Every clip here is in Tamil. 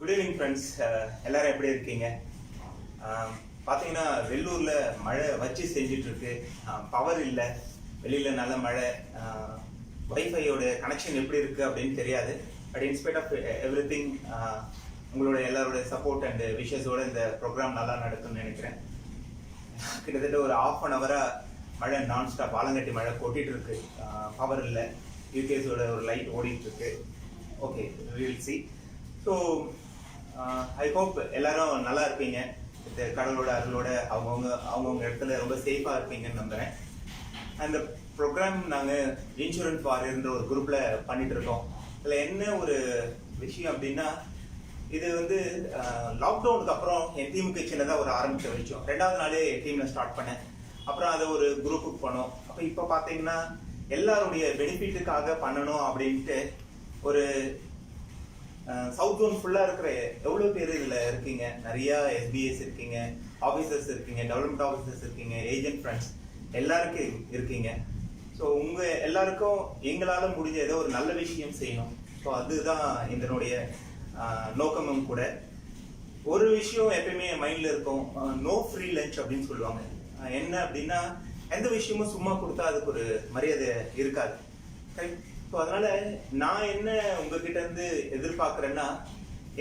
Good evening friends. எல்லாரும் எப்படி இருக்கீங்க? பார்த்தீங்கன்னா வெள்ளூரில் மழை வச்சு செஞ்சிட்ருக்கு. பவர் இல்லை, வெளியில் நல்ல மழை. வைஃபையோட கனெக்ஷன் எப்படி இருக்குது அப்படின்னு தெரியாது. But in spite of everything உங்களோட எல்லாரோட சப்போர்ட் அண்ட் விஷஸோட இந்த ப்ரோக்ராம் நல்லா நடக்கும்னு நினைக்கிறேன். கிட்டத்தட்ட ஒரு ½ அன் ஹவராக மழை நான் ஸ்டாப் ஆலங்கட்டி மழை கொட்டிகிட்டு இருக்கு. பவர் இல்லை, யூகேஸோட ஒரு லைட் ஓடிட்டு இருக்கு. Okay, will see. So I hope எல்லாரும் நல்லா இருப்பீங்க. இந்த கடவுளோட அருளோட அவங்கவுங்க இடத்துல ரொம்ப சேஃபாக இருப்பீங்கன்னு நம்புகிறேன். அந்த ப்ரோக்ராம் நாங்கள் இன்சூரன்ஸ் வாரியர்ன்ற ஒரு குரூப்பில் பண்ணிட்டு இருக்கோம். இதில் என்ன ஒரு விஷயம் அப்படின்னா, இது வந்து லாக்டவுனுக்கு அப்புறம் என் டீமுக்கு சின்னதாக ஒரு ஆரம்பிச்ச விஷயம். 2வது நாளே டீமில் ஸ்டார்ட் பண்ணேன். அப்புறம் அதை ஒரு குரூப்புக்கு பண்ணோம். அப்போ இப்போ பார்த்தீங்கன்னா எல்லாருடைய பெனிஃபிட்டுக்காக பண்ணணும் அப்படின்ட்டு ஒரு சவுத் ஜோன் ஃபுல்லாக இருக்கிற எவ்வளோ பேர் இதில் இருக்கீங்க. நிறையா எஸ்பிஎஸ் இருக்கீங்க, ஆஃபீஸர்ஸ் இருக்கீங்க, டெவலப்மெண்ட் ஆஃபீஸர்ஸ் இருக்கீங்க, ஏஜென்ட் ஃப்ரெண்ட்ஸ் எல்லாருக்கும் இருக்கீங்க. ஸோ உங்கள் எல்லாருக்கும் எங்களால் முடிஞ்ச ஏதோ ஒரு நல்ல விஷயம் செய்யணும். ஸோ அதுதான் இதனுடைய நோக்கமும் கூட. ஒரு விஷயம் எப்பயுமே மைண்டில் இருக்கும், நோ ஃப்ரீ லஞ்ச் அப்படின்னு சொல்லுவாங்க. என்ன அப்படின்னா, எந்த விஷயமும் சும்மா கொடுத்தா அதுக்கு ஒரு மரியாதை இருக்காது. கரெக்ட். ஸோ அதனால நான் என்ன உங்ககிட்ட இருந்து எதிர்பார்க்குறேன்னா,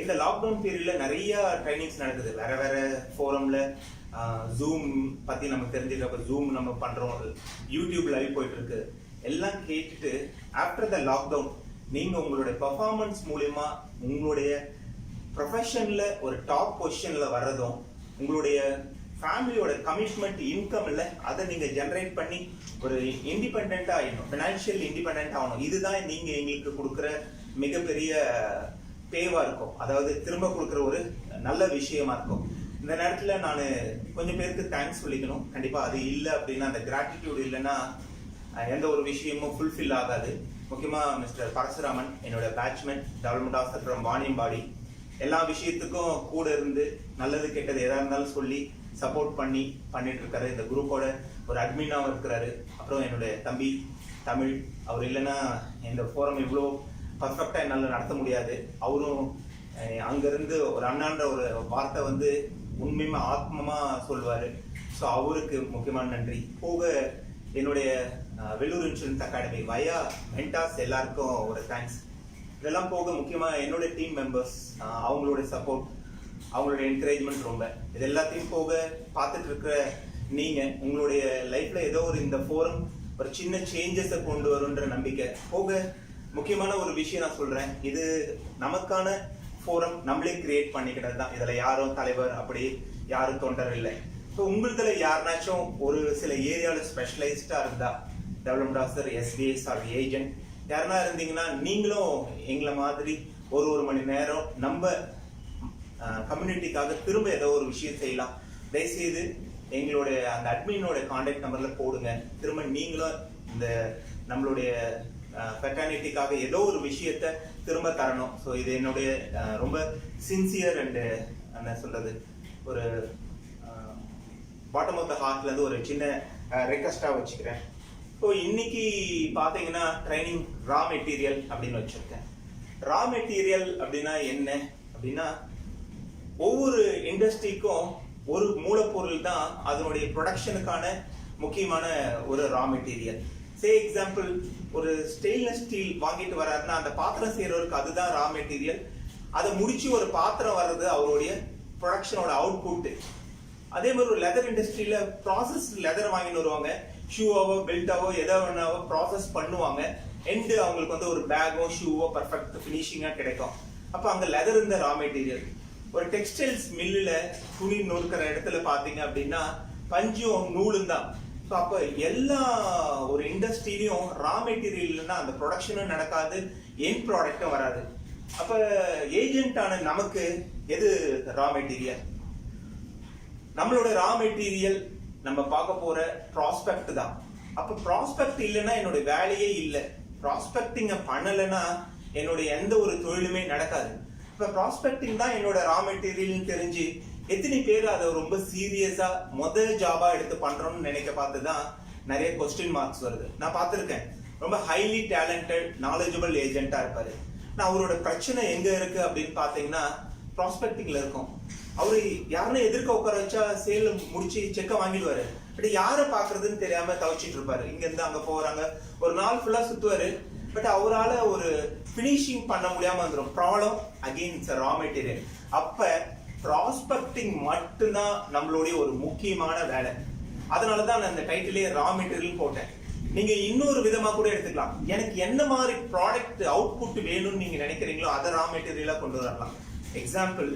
இந்த லாக்டவுன் பீரியட்ல நிறைய ட்ரைனிங்ஸ் நடக்குது. வேற வேற ஃபோரம்ல ஜூம் பத்தி நமக்கு தெரிஞ்சுக்க, ஜூம் நம்ம பண்றோம், யூடியூப் லைவ் போயிட்டு இருக்கு. எல்லாம் கேட்டுட்டு ஆஃப்டர் த லாக்டவுன் நீங்க உங்களுடைய பெர்ஃபார்மன்ஸ் மூலியமா உங்களுடைய ப்ரொஃபஷன்ல ஒரு டாப் பொசிஷன்ல வர்றதும், உங்களுடைய ஃபேமிலியோட கமிட்மெண்ட் இன்கம் இல்லை அதை நீங்க ஜென்ரேட் பண்ணி ஒரு இண்டிபெண்டா ஆயிடணும், ஃபினான்ஷியல் இண்டிபெண்டன்ட் ஆகணும். இதுதான் நீங்க எங்களுக்கு கொடுக்குற மிகப்பெரிய பேவா இருக்கும். அதாவது திரும்ப கொடுக்குற ஒரு நல்ல விஷயமா இருக்கும். இந்த நேரத்துல நான் கொஞ்சம் பேருக்கு தேங்க்ஸ் சொல்லிக்கணும். கண்டிப்பா அது இல்லை அப்படின்னா, அந்த கிராட்டிடியூட் இல்லைன்னா எந்த ஒரு விஷயமும் ஃபுல்ஃபில் ஆகாது. முக்கியமா மிஸ்டர் பரசுராமன், என்னோட பேட்ச்மென், டெவலப்மெண்ட் ஆஃபீஸர் ஃப்ரம் வாணியம்பாடி, எல்லா விஷயத்துக்கும் கூட இருந்து நல்லது கெட்டது எதா இருந்தாலும் சொல்லி சப்போர்ட் பண்ணிட்டு இருக்காரு. இந்த குரூப்போட ஒரு அட்மினாவும் இருக்கிறாரு. அப்புறம் என்னுடைய தம்பி தமிழ், அவர் இல்லைன்னா இந்த ஃபோரம் இவ்வளோ பர்ஃபெக்டாக என்னால் நடத்த முடியாது. அவரும் அங்கேருந்து ஒரு அண்ணான்ற ஒரு வார்த்தை வந்து உண்மையுமே ஆத்மமா சொல்லுவார். ஸோ அவருக்கு முக்கியமான நன்றி. போக என்னுடைய வெள்ளூர் இன்சூரன்ஸ் அகாடமி வயா மென்டாஸ் எல்லாருக்கும் ஒரு தேங்க்ஸ். இதெல்லாம் போக முக்கியமாக என்னோட டீம் மெம்பர்ஸ், அவங்களோட சப்போர்ட், அவங்களோட என்கரேஜ்மெண்ட் ரொம்ப. இது எல்லாத்தையும் போக பார்த்துட்டு இருக்கிற நீங்க உங்களுடைய லைஃப்ல ஏதோ ஒரு இந்த ஃபோரம் ஒரு சின்ன சேஞ்சஸை கொண்டு வரும்ன்ற நம்பிக்கை போக. முக்கியமான ஒரு விஷயம் நான் சொல்றேன், இது நமக்கான ஃபோரம், நம்மளே கிரியேட் பண்ணிக்கிட்டது தான். இதுல யாரும் தலைவர் அப்படி யாரும் தொண்டர் இல்லை. ஸோ உங்களுதுல யாருனாச்சும் ஒரு சில ஏரியாவில் ஸ்பெஷலைஸ்டா இருந்தா, development officer, SPS or agent யாருன்னா இருந்தீங்கன்னா, நீங்களும் எங்களை மாதிரி ஒரு மணி நேரம் நம்ம கம்யூனிட்டிக்காக திரும்ப ஏதோ ஒரு விஷயம் செய்யலாம். தயவுசெய்து எங்களுடைய அந்த அட்மினோட கான்டாக்ட் நம்பர்ல போடுங்க. திரும்ப நீங்களும் இந்த நம்மளுடைய ஃபெட்டர்னிட்டிக்காக ஏதோ ஒரு விஷயத்த திரும்ப தரணும். ஸோ இது என்னுடைய ரொம்ப சின்சியர் அண்ட் என்ன சொல்றது, ஒரு பாட்டம் ஆஃப் த ஹார்ட்ல இருந்து ஒரு சின்ன ரெக்வஸ்டா வச்சுக்கிறேன். ஸோ இன்னைக்கு பாத்தீங்கன்னா ட்ரைனிங் ரா மெட்டீரியல் அப்படின்னு வச்சிருக்கேன். ரா மெட்டீரியல் அப்படின்னா என்ன அப்படின்னா, ஒவ்வொரு இண்டஸ்ட்ரிக்கும் ஒரு மூலப்பொருள் தான் அதனுடைய ப்ரொடக்ஷனுக்கான முக்கியமான ஒரு ரா மெட்டீரியல். சே எக்ஸாம்பிள், ஒரு ஸ்டெயின்லெஸ் ஸ்டீல் வாங்கிட்டு வர்றாருன்னா அந்த பாத்திரம் செய்யறவருக்கு அதுதான் ரா மெட்டீரியல். அதை முடிச்சு ஒரு பாத்திரம் வர்றது அவருடைய ப்ரொடக்ஷனோட அவுட்புட். அதே மாதிரி ஒரு லெதர் இண்டஸ்ட்ரியில ப்ராசஸ் லெதர் வாங்கிட்டு வருவாங்க, ஷூவாவோ பெல்ட்டாவோ எதோ ஒன்னாவோ ப்ராசஸ் பண்ணுவாங்க. எண்டு அவங்களுக்கு வந்து ஒரு பேக்கோ ஷூவோ பர்ஃபெக்ட் ஃபினிஷிங்கா கிடைக்கும். அப்ப அங்க லெதர் இந்த ரா மெட்டீரியல். ஒரு டெக்ஸ்டைல்ஸ் மில்லுல துணி நொறுக்கிற இடத்துல பாத்தீங்க அப்படின்னா பஞ்சும் நூலும் தான். ஸோ அப்போ எல்லா ஒரு இண்டஸ்ட்ரியிலையும் ரா மெட்டீரியல் இல்லைன்னா அந்த ப்ரொடக்ஷனும் நடக்காது, என் ப்ராடக்டும் வராது. அப்ப ஏஜென்டான நமக்கு எது ரா மெட்டீரியல்? நம்மளோட ரா மெட்டீரியல் நம்ம பார்க்க போற ப்ராஸ்பெக்ட் தான். அப்ப ப்ராஸ்பெக்ட் இல்லைன்னா என்னோட வேலையே இல்லை. ப்ராஸ்பெக்டிங்க பண்ணலைன்னா என்னுடைய எந்த ஒரு தொழிலுமே நடக்காது. இப்ப ப்ராஸ்பெக்டிங் தான் என்னோட ரா மெட்டீரியல் தெரிஞ்சு எத்தனை பேர் அதை ரொம்ப சீரியஸா முதல் ஜாபா எடுத்து பண்றோம்னு நினைக்க பார்த்துதான் நிறைய கொஸ்டின் மார்க்ஸ் வருது. நான் பார்த்திருக்கேன், ரொம்ப ஹைலி டேலண்டட் நாலேஜபிள் ஏஜென்ட்டா இருப்பாரு. நான் அவரோட பிரச்சனை எங்க இருக்கு அப்படின்னு பாத்தீங்கன்னா, ப்ராஸ்பெக்டிங்ல இருக்கோம். அவரு யாருன்னு எதிர்க்க உட்கார வச்சா சேல் முடிச்சு செக்க வாங்கிடுவாரு. பட் யாரை பாக்குறதுன்னு தெரியாம தவிச்சிட்டு இருப்பாரு. இங்க இருந்து அங்க போறாங்க, ஒரு நாள் ஃபுல்லா சுத்துவாரு. பட் அவரால் ஒரு பினிஷிங் பண்ண முடியாம வந்துடும். Problem again it's raw material. அப்ப ப்ராஸ்பெக்டிங் மட்டும்தான் நம்மளுடைய ஒரு முக்கியமான வேலை. அதனாலதான் நான் இந்த டைட்டிலே ரா மெட்டீரியல் போட்டேன். நீங்க இன்னொரு விதமா கூட எடுத்துக்கலாம். எனக்கு என்ன மாதிரி ப்ராடக்ட் அவுட்புட் வேணும்னு நீங்க நினைக்கிறீங்களோ அதை ரா மெட்டீரியலா கொண்டு வரலாம். எக்ஸாம்பிள்,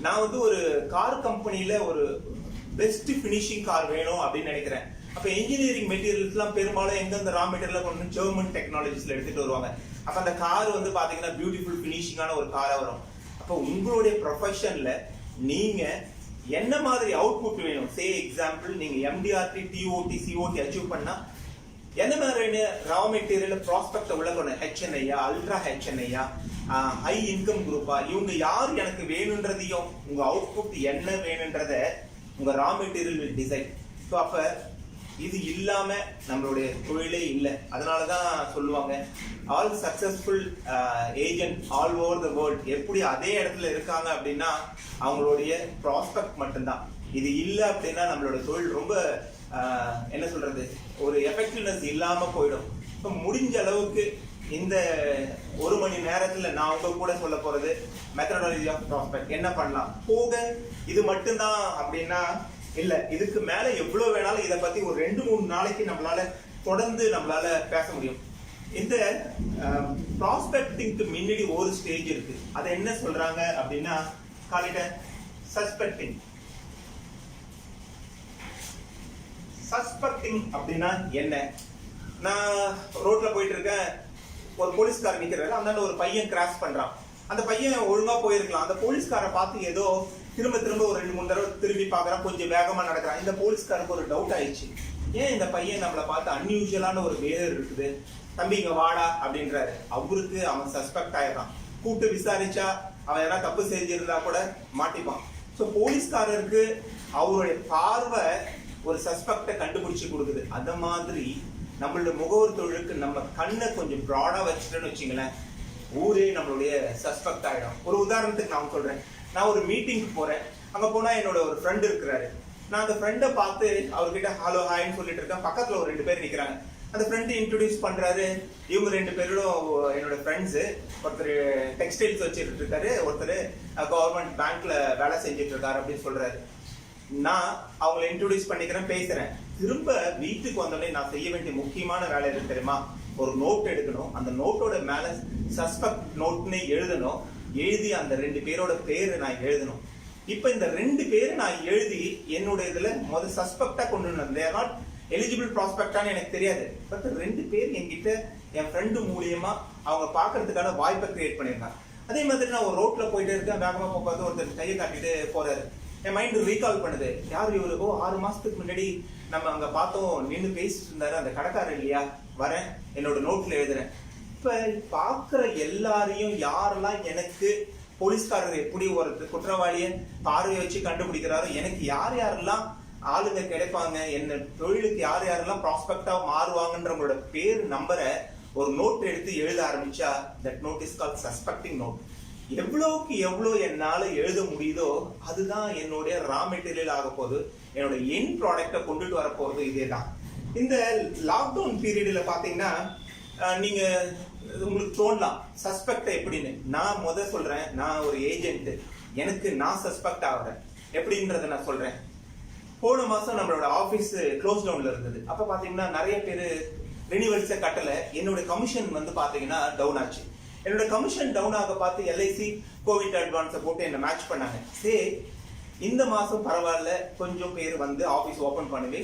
நான் வந்து ஒரு கார் கம்பெனில ஒரு பெஸ்ட் பினிஷிங் கார் வேணும் அப்படின்னு நினைக்கிறேன். அப்ப இன்ஜினியரிங் மெட்டீரியல்ஸ் எல்லாம் பெரும்பாலும் எங்க இந்த ரா மெட்டீரியல் கொண்டு ஜெர்மன் டெக்னாலஜிஸ்ல எடுத்துட்டு வருவாங்க. அப்ப அந்த கார் வந்து பாத்தீங்கன்னா பியூட்டிஃபுல் பினிஷிங்கான ஒரு காரா வரும். அப்ப உங்களுடைய ப்ரொஃபஷன்ல நீங்க என்ன மாதிரி அவுட்புட் வேணும்? சே எக்ஸாம்பிள், நீங்க எம்டிஆர்டி, டிஓடி, சிஓடி அச்சீவ் பண்ணா என்ன மாதிரி ரா மெட்டீரியல் ப்ராஸ்பெக்ட் உள்ள கொண்டு ஹெச்என்ஐயா, அல்ட்ரா ஹெச்என்ஐயா, ஹை இன்கம் குரூப்பா, இவங்க யார் எனக்கு வேணும்ன்றதையும் உங்க அவுட்புட் என்ன வேணும்ன்றத உங்க ரா மெட்டீரியல் டிசைன். ஸோ அப்ப இது இல்லாம நம்மளுடைய தொழிலே இல்லை. அதனாலதான் சொல்லுவாங்க all successful agent all over the world எப்படி அதே இடத்துல இருக்காங்க அப்படின்னா அவங்களுடைய ப்ராஸ்பெக்ட் மட்டும்தான். இது இல்லை அப்படின்னா நம்மளோட தொழில் ரொம்ப என்ன சொல்றது, ஒரு எஃபெக்டிவ்னஸ் இல்லாம போயிடும். இப்போ முடிஞ்ச அளவுக்கு இந்த ஒரு மணி நேரத்துல நான் உங்க கூட சொல்ல போறது மெத்தடாலஜி ஆஃப் ப்ராஸ்பெக்ட். என்ன பண்ணலாம் போக இது மட்டும்தான் அப்படின்னா இல்ல, இதுக்கு மேல எவ்வளவு வேணாலும் இதை பத்தி ஒரு 2-3 நாளைக்கு நம்மளால தொடர்ந்து பேச முடியும். இந்த ப்ராஸ்பெக்டிங்க்கு முன்னாடி ஒரு ஸ்டேஜ் இருக்கு. அதை என்ன சொல்றாங்க அப்படின்னா காலிட்ட சஸ்பெக்டிங். சஸ்பெக்டிங் அப்படின்னா என்ன? நான் ரோட்ல போயிட்டு இருக்கேன், ஒரு போலீஸ்காரர் நிக்கிறாரு, அந்த ஒரு பையன் கிராஸ் பண்றான். அந்த பையன் ஒழுங்கா போயிருக்கலாம். அந்த போலீஸ்காரை பார்த்து ஏதோ திரும்ப ஒரு 2-3 தடவை திரும்பி பாக்குறான், கொஞ்சம் வேகமா நடக்கிறான். இந்த போலீஸ்காருக்கு ஒரு டவுட் ஆயிடுச்சு, ஏன் இந்த பையன் நம்மளை பார்த்து அன்யூஷுவலான ஒரு பிஹேவியர் இருக்குது, தம்பி இங்க வாடா அப்படின்றாரு. அவருக்கு அவன் சஸ்பெக்ட் ஆயிடுறான். கூப்பிட்டு விசாரிச்சா அவன் ஏதாவது தப்பு செஞ்சிருந்தா கூட மாட்டிப்பான். ஸோ போலீஸ்காரருக்கு அவருடைய பார்வை ஒரு சஸ்பெக்டை கண்டுபிடிச்சு கொடுக்குது. அந்த மாதிரி நம்மளோட முகவர் தொழிலுக்கு நம்ம கண்ணை கொஞ்சம் ப்ராடா வச்சுட்டோன்னு வச்சுங்களேன், ஊரே நம்மளுடைய சஸ்பெக்ட் ஆயிடும். ஒரு உதாரணத்துக்கு நான் சொல்றேன். நான் ஒரு மீட்டிங்க்கு போறேன். அங்க போனா என்னோட ஒரு ஃப்ரெண்ட் இருக்கிறாரு. நான் அந்த ஃப்ரெண்டை பார்த்து அவர்கிட்ட ஹலோ ஹாய்ன்னு சொல்லிட்டு இருக்கேன். பக்கத்துல ஒரு 2 பேர் நிக்கிறாங்க. அந்த ஃப்ரெண்டு இன்ட்ரோடியூஸ் பண்றாரு. இவங்க 2 பேரும் என்னோட ஃப்ரெண்ட்ஸ். ஒருத்தர் டெக்ஸ்டைல்ஸ் வச்சுட்டு இருக்காரு, ஒருத்தர் கவர்மெண்ட் பேங்க்ல வேலை செஞ்சுட்டு இருக்காரு அப்படின்னு சொல்றாரு. நான் அவங்களை இன்ட்ரோடியூஸ் பண்ணிக்கிறேன், பேசுறேன். திரும்ப வீட்டுக்கு வந்தோடனே நான் செய்ய வேண்டிய முக்கியமான வேலை எது தெரியுமா? ஒரு நோட் எடுக்கணும். அந்த நோட்டோட மேல சஸ்பெக்ட் நோட்னு எழுதணும். எழுதி அந்த 2 பேரோட பேரு நான் எழுதணும். இப்ப இந்த 2 பேரு நான் எழுதி என்னோட இதுல முதல் சஸ்பெக்டா கொண்டு வந்தேன். நாட் எலிஜிபிள் ப்ராஸ்பெக்டான்னு எனக்கு தெரியாது. பட் 2 பேர் என்கிட்ட என் ஃப்ரெண்டு மூலியமா அவங்க பாக்குறதுக்கான வாய்ப்பை கிரியேட் பண்ணிருக்காங்க. அதே மாதிரி நான் ஒரு ரோட்ல போயிட்டு இருக்கேன், வேகமா போகாது ஒருத்தர் கையை காட்டிட்டு போறாரு. என் மைண்ட் ரீகால் பண்ணுது, யார் இவரு? 6 மாசத்துக்கு முன்னாடி நம்ம அங்க பார்த்தோம், நின்று பேசிட்டு இருந்தாரு அந்த கடைக்காரர் இல்லையா? வரேன், என்னோட நோட்ல எழுதுறேன். இப்ப பாக்குற எல்லாரையும் யாரெல்லாம் எனக்கு போலீஸ்காரர் எப்படி ஒரு குற்றவாளிய பார்வையை வச்சு கண்டுபிடிக்கிறாரோ, எனக்கு யார் யாரெல்லாம் ஆளுங்க கிடைப்பாங்க, என்ன தொழிலுக்கு யார் யாரெல்லாம் ப்ராஸ்பெக்டா மாறுவாங்கன்றவங்களோட பேர் நம்பரை ஒரு நோட் எடுத்து எழுத ஆரம்பிச்சா that note is called suspecting note. எவ்வளவுக்கு எவ்வளவு என்னால எழுத முடியுதோ அதுதான் என்னுடைய ரா மெட்டீரியல் ஆக போகுது. என்னோட என் ப்ராடக்டை கொண்டுட்டு வர போறது இதேதான். இந்த லாக்டவுன் பீரியட்ல பாத்தீங்கன்னா நீங்க உங்களுக்கு தோணலாம் சஸ்பெக்ட் எப்படின்னு. நான் சொல்றேன், நான் ஒரு ஏஜென்ட், எனக்கு நான் சஸ்பெக்ட் ஆகிறேன் எப்படின்றத நான் சொல்றேன். போன மாசம் நம்மளோட ஆபீஸ் க்ளோஸ் டவுன்ல இருந்தது. அப்ப பாத்தீங்கன்னா நிறைய பேரு ரினிவல்ஸை கட்டல. என்னோட கமிஷன் பாத்தீங்கன்னா டவுன் ஆச்சு. என்னோட கமிஷன் டவுன் ஆக பார்த்து எல்ஐசி கோவிட் அட்வான்ஸை போட்டு என்ன மேட்ச் பண்ணாங்க. இந்த மாசம் பரவாயில்ல, கொஞ்சம் பேர் ஆபீஸ் ஓபன் பண்ணவே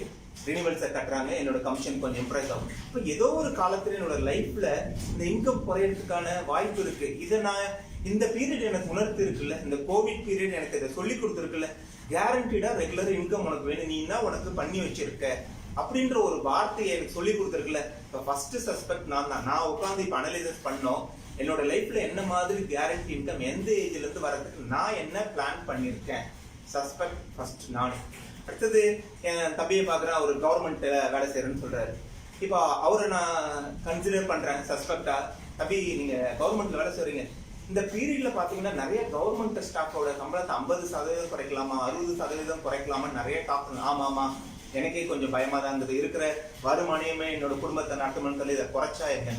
ரினிவல்ஸை கட்டுறாங்க, என்னோட கமிஷன் கொஞ்சம் இம்ப்ரெஸ் ஆகும். இப்போ ஏதோ ஒரு காலத்துல என்னோட லைஃப்ல இந்த இன்கம் குறையறதுக்கான வாய்ப்பு இருக்கு. இதை நான் இந்த பீரியட் எனக்கு உணர்த்து இருக்குல்ல, இந்த கோவிட் பீரியட் எனக்கு இதை சொல்லி கொடுத்துருக்குல்ல, கேரண்டீடா ரெகுலர் இன்கம் உனக்கு வேணும், நீ என்ன உனக்கு பண்ணி வச்சிருக்க அப்படின்ற ஒரு வார்த்தையை எனக்கு சொல்லி கொடுத்துருக்குல்ல. இப்போ ஃபர்ஸ்ட் சஸ்பெக்ட் நான் தான். நான் உட்காந்து இப்போ அனலைசிஸ் பண்ணோம் என்னோட லைஃப்ல என்ன மாதிரி கேரண்டி இன்கம், எந்த ஏஜ்ல இருந்து வரதுக்கு நான் என்ன பிளான் பண்ணிருக்கேன். சஸ்பெக்ட் ஃபர்ஸ்ட் நான். அடுத்தது என் தம்பியை பாக்குறேன், அவர் கவர்மெண்ட் வேலை செய்யறேன்னு சொல்றாரு. இப்போ அவரை நான் கன்சிடர் பண்றேன் சஸ்பெக்டா. தம்பி நீங்க கவர்மெண்ட்ல வேலை செய்றீங்க, இந்த பீரியட்ல பாத்தீங்கன்னா நிறைய கவர்மெண்ட் ஸ்டாஃபோட சம்பளத்தை 50% குறைக்கலாமா, 60% குறைக்கலாமா நிறைய டாக். ஆமாமா, எனக்கே கொஞ்சம் பயமா தான் இருந்தது. இருக்கிற வருமானமே என்னோட குடும்பத்தை நடத்தணும்னு சொல்லி இதை குறைச்சா என்ன.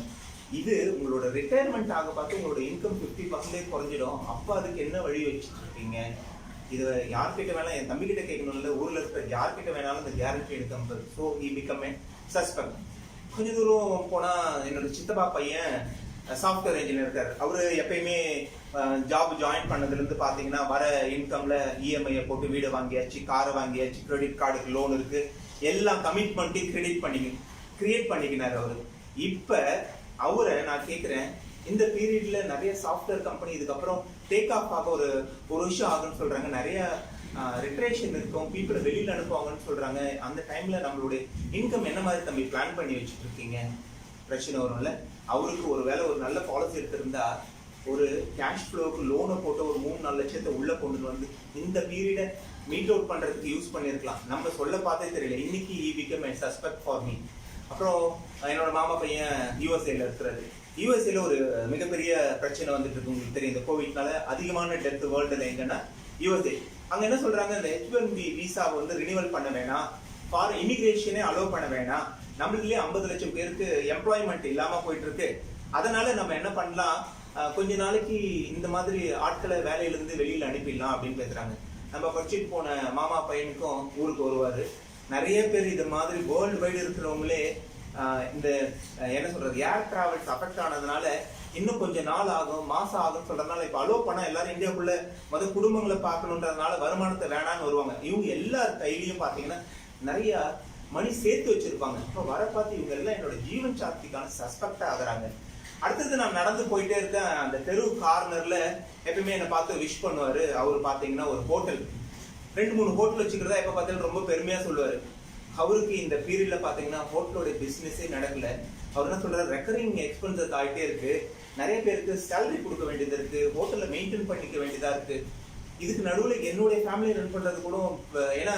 இது உங்களோட ரிட்டையர்மெண்ட் ஆக பார்த்து உங்களோட இன்கம் 50% குறைஞ்சிடும். அப்ப அதுக்கு என்ன வழி வச்சுட்டு இருக்கீங்க? இது யார்கிட்ட வேணாலும், என் தம்பி கிட்ட கேட்கணும்ல, ஊர்ல இருக்கிற யார்கிட்ட வேணாலும் இந்த guarantee income. So he become a suspect. கொஞ்ச தூரம் போனா என்னோட சித்தப்பா பையன் சாஃப்ட்வேர் இன்ஜினியர் இருக்காரு. அவரு எப்பயுமே ஜாப் ஜாயின் பண்ணதுல இருந்து பாத்தீங்கன்னா வர இன்கம்ல இஎம்ஐ போட்டு வீடு வாங்கியாச்சு, காரை வாங்கியாச்சு, கிரெடிட் கார்டுக்கு லோன் இருக்கு, எல்லாம் கமிட்மெண்ட்டையும் கிரியேட் பண்ணிக்கினாரு அவரு. இப்ப அவரை நான் கேட்கிறேன், இந்த பீரியட்ல நிறைய சாஃப்ட்வேர் கம்பெனி இதுக்கப்புறம் டேக் ஆஃப் ஆக ஒரு வருஷம் ஆகுன்னு சொல்றாங்க. நிறைய ரிட்ரேஷன் இருக்கும், பீப்புளை வெளியில அனுப்புவாங்கன்னு சொல்றாங்க. அந்த டைம்ல நம்மளுடைய இன்கம் என்ன மாதிரி தம்பி பிளான் பண்ணி வச்சுட்டு இருக்கீங்க? பிரச்சனை வரும்ல. அவருக்கு ஒரு வேலை ஒரு நல்ல பாலிசி எடுத்திருந்தா ஒரு கேஷ் ஃப்ளோக்கு லோனை போட்டு ஒரு 3-4 லட்சத்தை உள்ள கொண்டு வந்து இந்த பீரியடை மீட் அவுட் பண்றதுக்கு யூஸ் பண்ணிருக்கலாம். நம்ம சொல்ல பார்த்தே தெரியல. இன்னைக்கு he became a suspect for me. அப்புறம் என்னோட மாமா பையன் யூஎஸ்ஏல இருக்கிறது. யூஎஸ்ஏல ஒரு மிகப்பெரிய பிரச்சனை வந்துட்டு இருக்கு. உங்களுக்கு தெரியும், இந்த கோவிட்னால அதிகமான டெத் வேர்ல்டுல எங்கன்னா யூஎஸ்ஏ. அங்க என்ன சொல்றாங்க, இந்த H1B விசாவை வந்து ரினிவல் பண்ண வேணாம், ஃபாரின் இமிகிரேஷனே அலோவ் பண்ண வேணாம், நம்மளுக்குள்ளே 50 லட்சம் பேருக்கு எம்ப்ளாய்மெண்ட் இல்லாம போயிட்டு இருக்கு. அதனால நம்ம என்ன பண்ணலாம், கொஞ்ச நாளைக்கு இந்த மாதிரி ஆட்களை வேலையிலிருந்து வெளியில அனுப்பிடலாம் அப்படின்னு பேசுறாங்க. நம்ம படிச்சுட்டு போன மாமா பையனுக்கும் ஊருக்கு வருவாரு. நிறைய பேர் இது மாதிரி வேர்ல்டு வைடு இருக்கிறவங்களே இந்த என்ன சொல்றது, ஏர் டிராவல்ஸ் அஃபெக்ட் ஆனதுனால இன்னும் கொஞ்சம் நாள் ஆகும், மாசம் ஆகும் சொல்றதுனால இப்ப அலோவ் பண்ணா எல்லாரும் இந்தியாவுக்குள்ள குடும்பங்களை பார்க்கணுன்றதுனால வருமானத்தை வேணான்னு வருவாங்க. இவங்க எல்லார் கையிலயும் பாத்தீங்கன்னா நிறைய மணி சேர்த்து வச்சிருப்பாங்க. இப்ப வர பார்த்து இவங்க எல்லாம் என்னோட ஜீவன் சாத்திக்கான சஸ்பெக்ட் ஆகுறாங்க. அடுத்தது நான் நடந்து போயிட்டே இருக்கேன். அந்த தெரு கார்னர்ல எப்பயுமே என்னை பார்த்து விஷ் பண்ணுவாரு. அவரு பாத்தீங்கன்னா ஒரு ஹோட்டல் 2-3 ஹோட்டல் வச்சுக்கிறதா எப்ப பார்த்தாலும் ரொம்ப பெருமையா சொல்லுவாரு. அவருக்கு இந்த பீரியட்ல பாத்தீங்கன்னா ஹோட்டலோட பிசினஸே நடக்கல. அவர் என்ன சொல்றாரு, ரெக்கரிங் எக்ஸ்பென்சஸ் ஆகிட்டே இருக்கு, நிறைய பேருக்கு சேலரி கொடுக்க வேண்டியது இருக்கு, ஹோட்டல்ல மெயின்டைன் பண்ணிக்க வேண்டியதா இருக்கு. இதுக்கு நடுவில் என்னுடைய ஃபேமிலி ரன் பண்றது கூட, ஏன்னா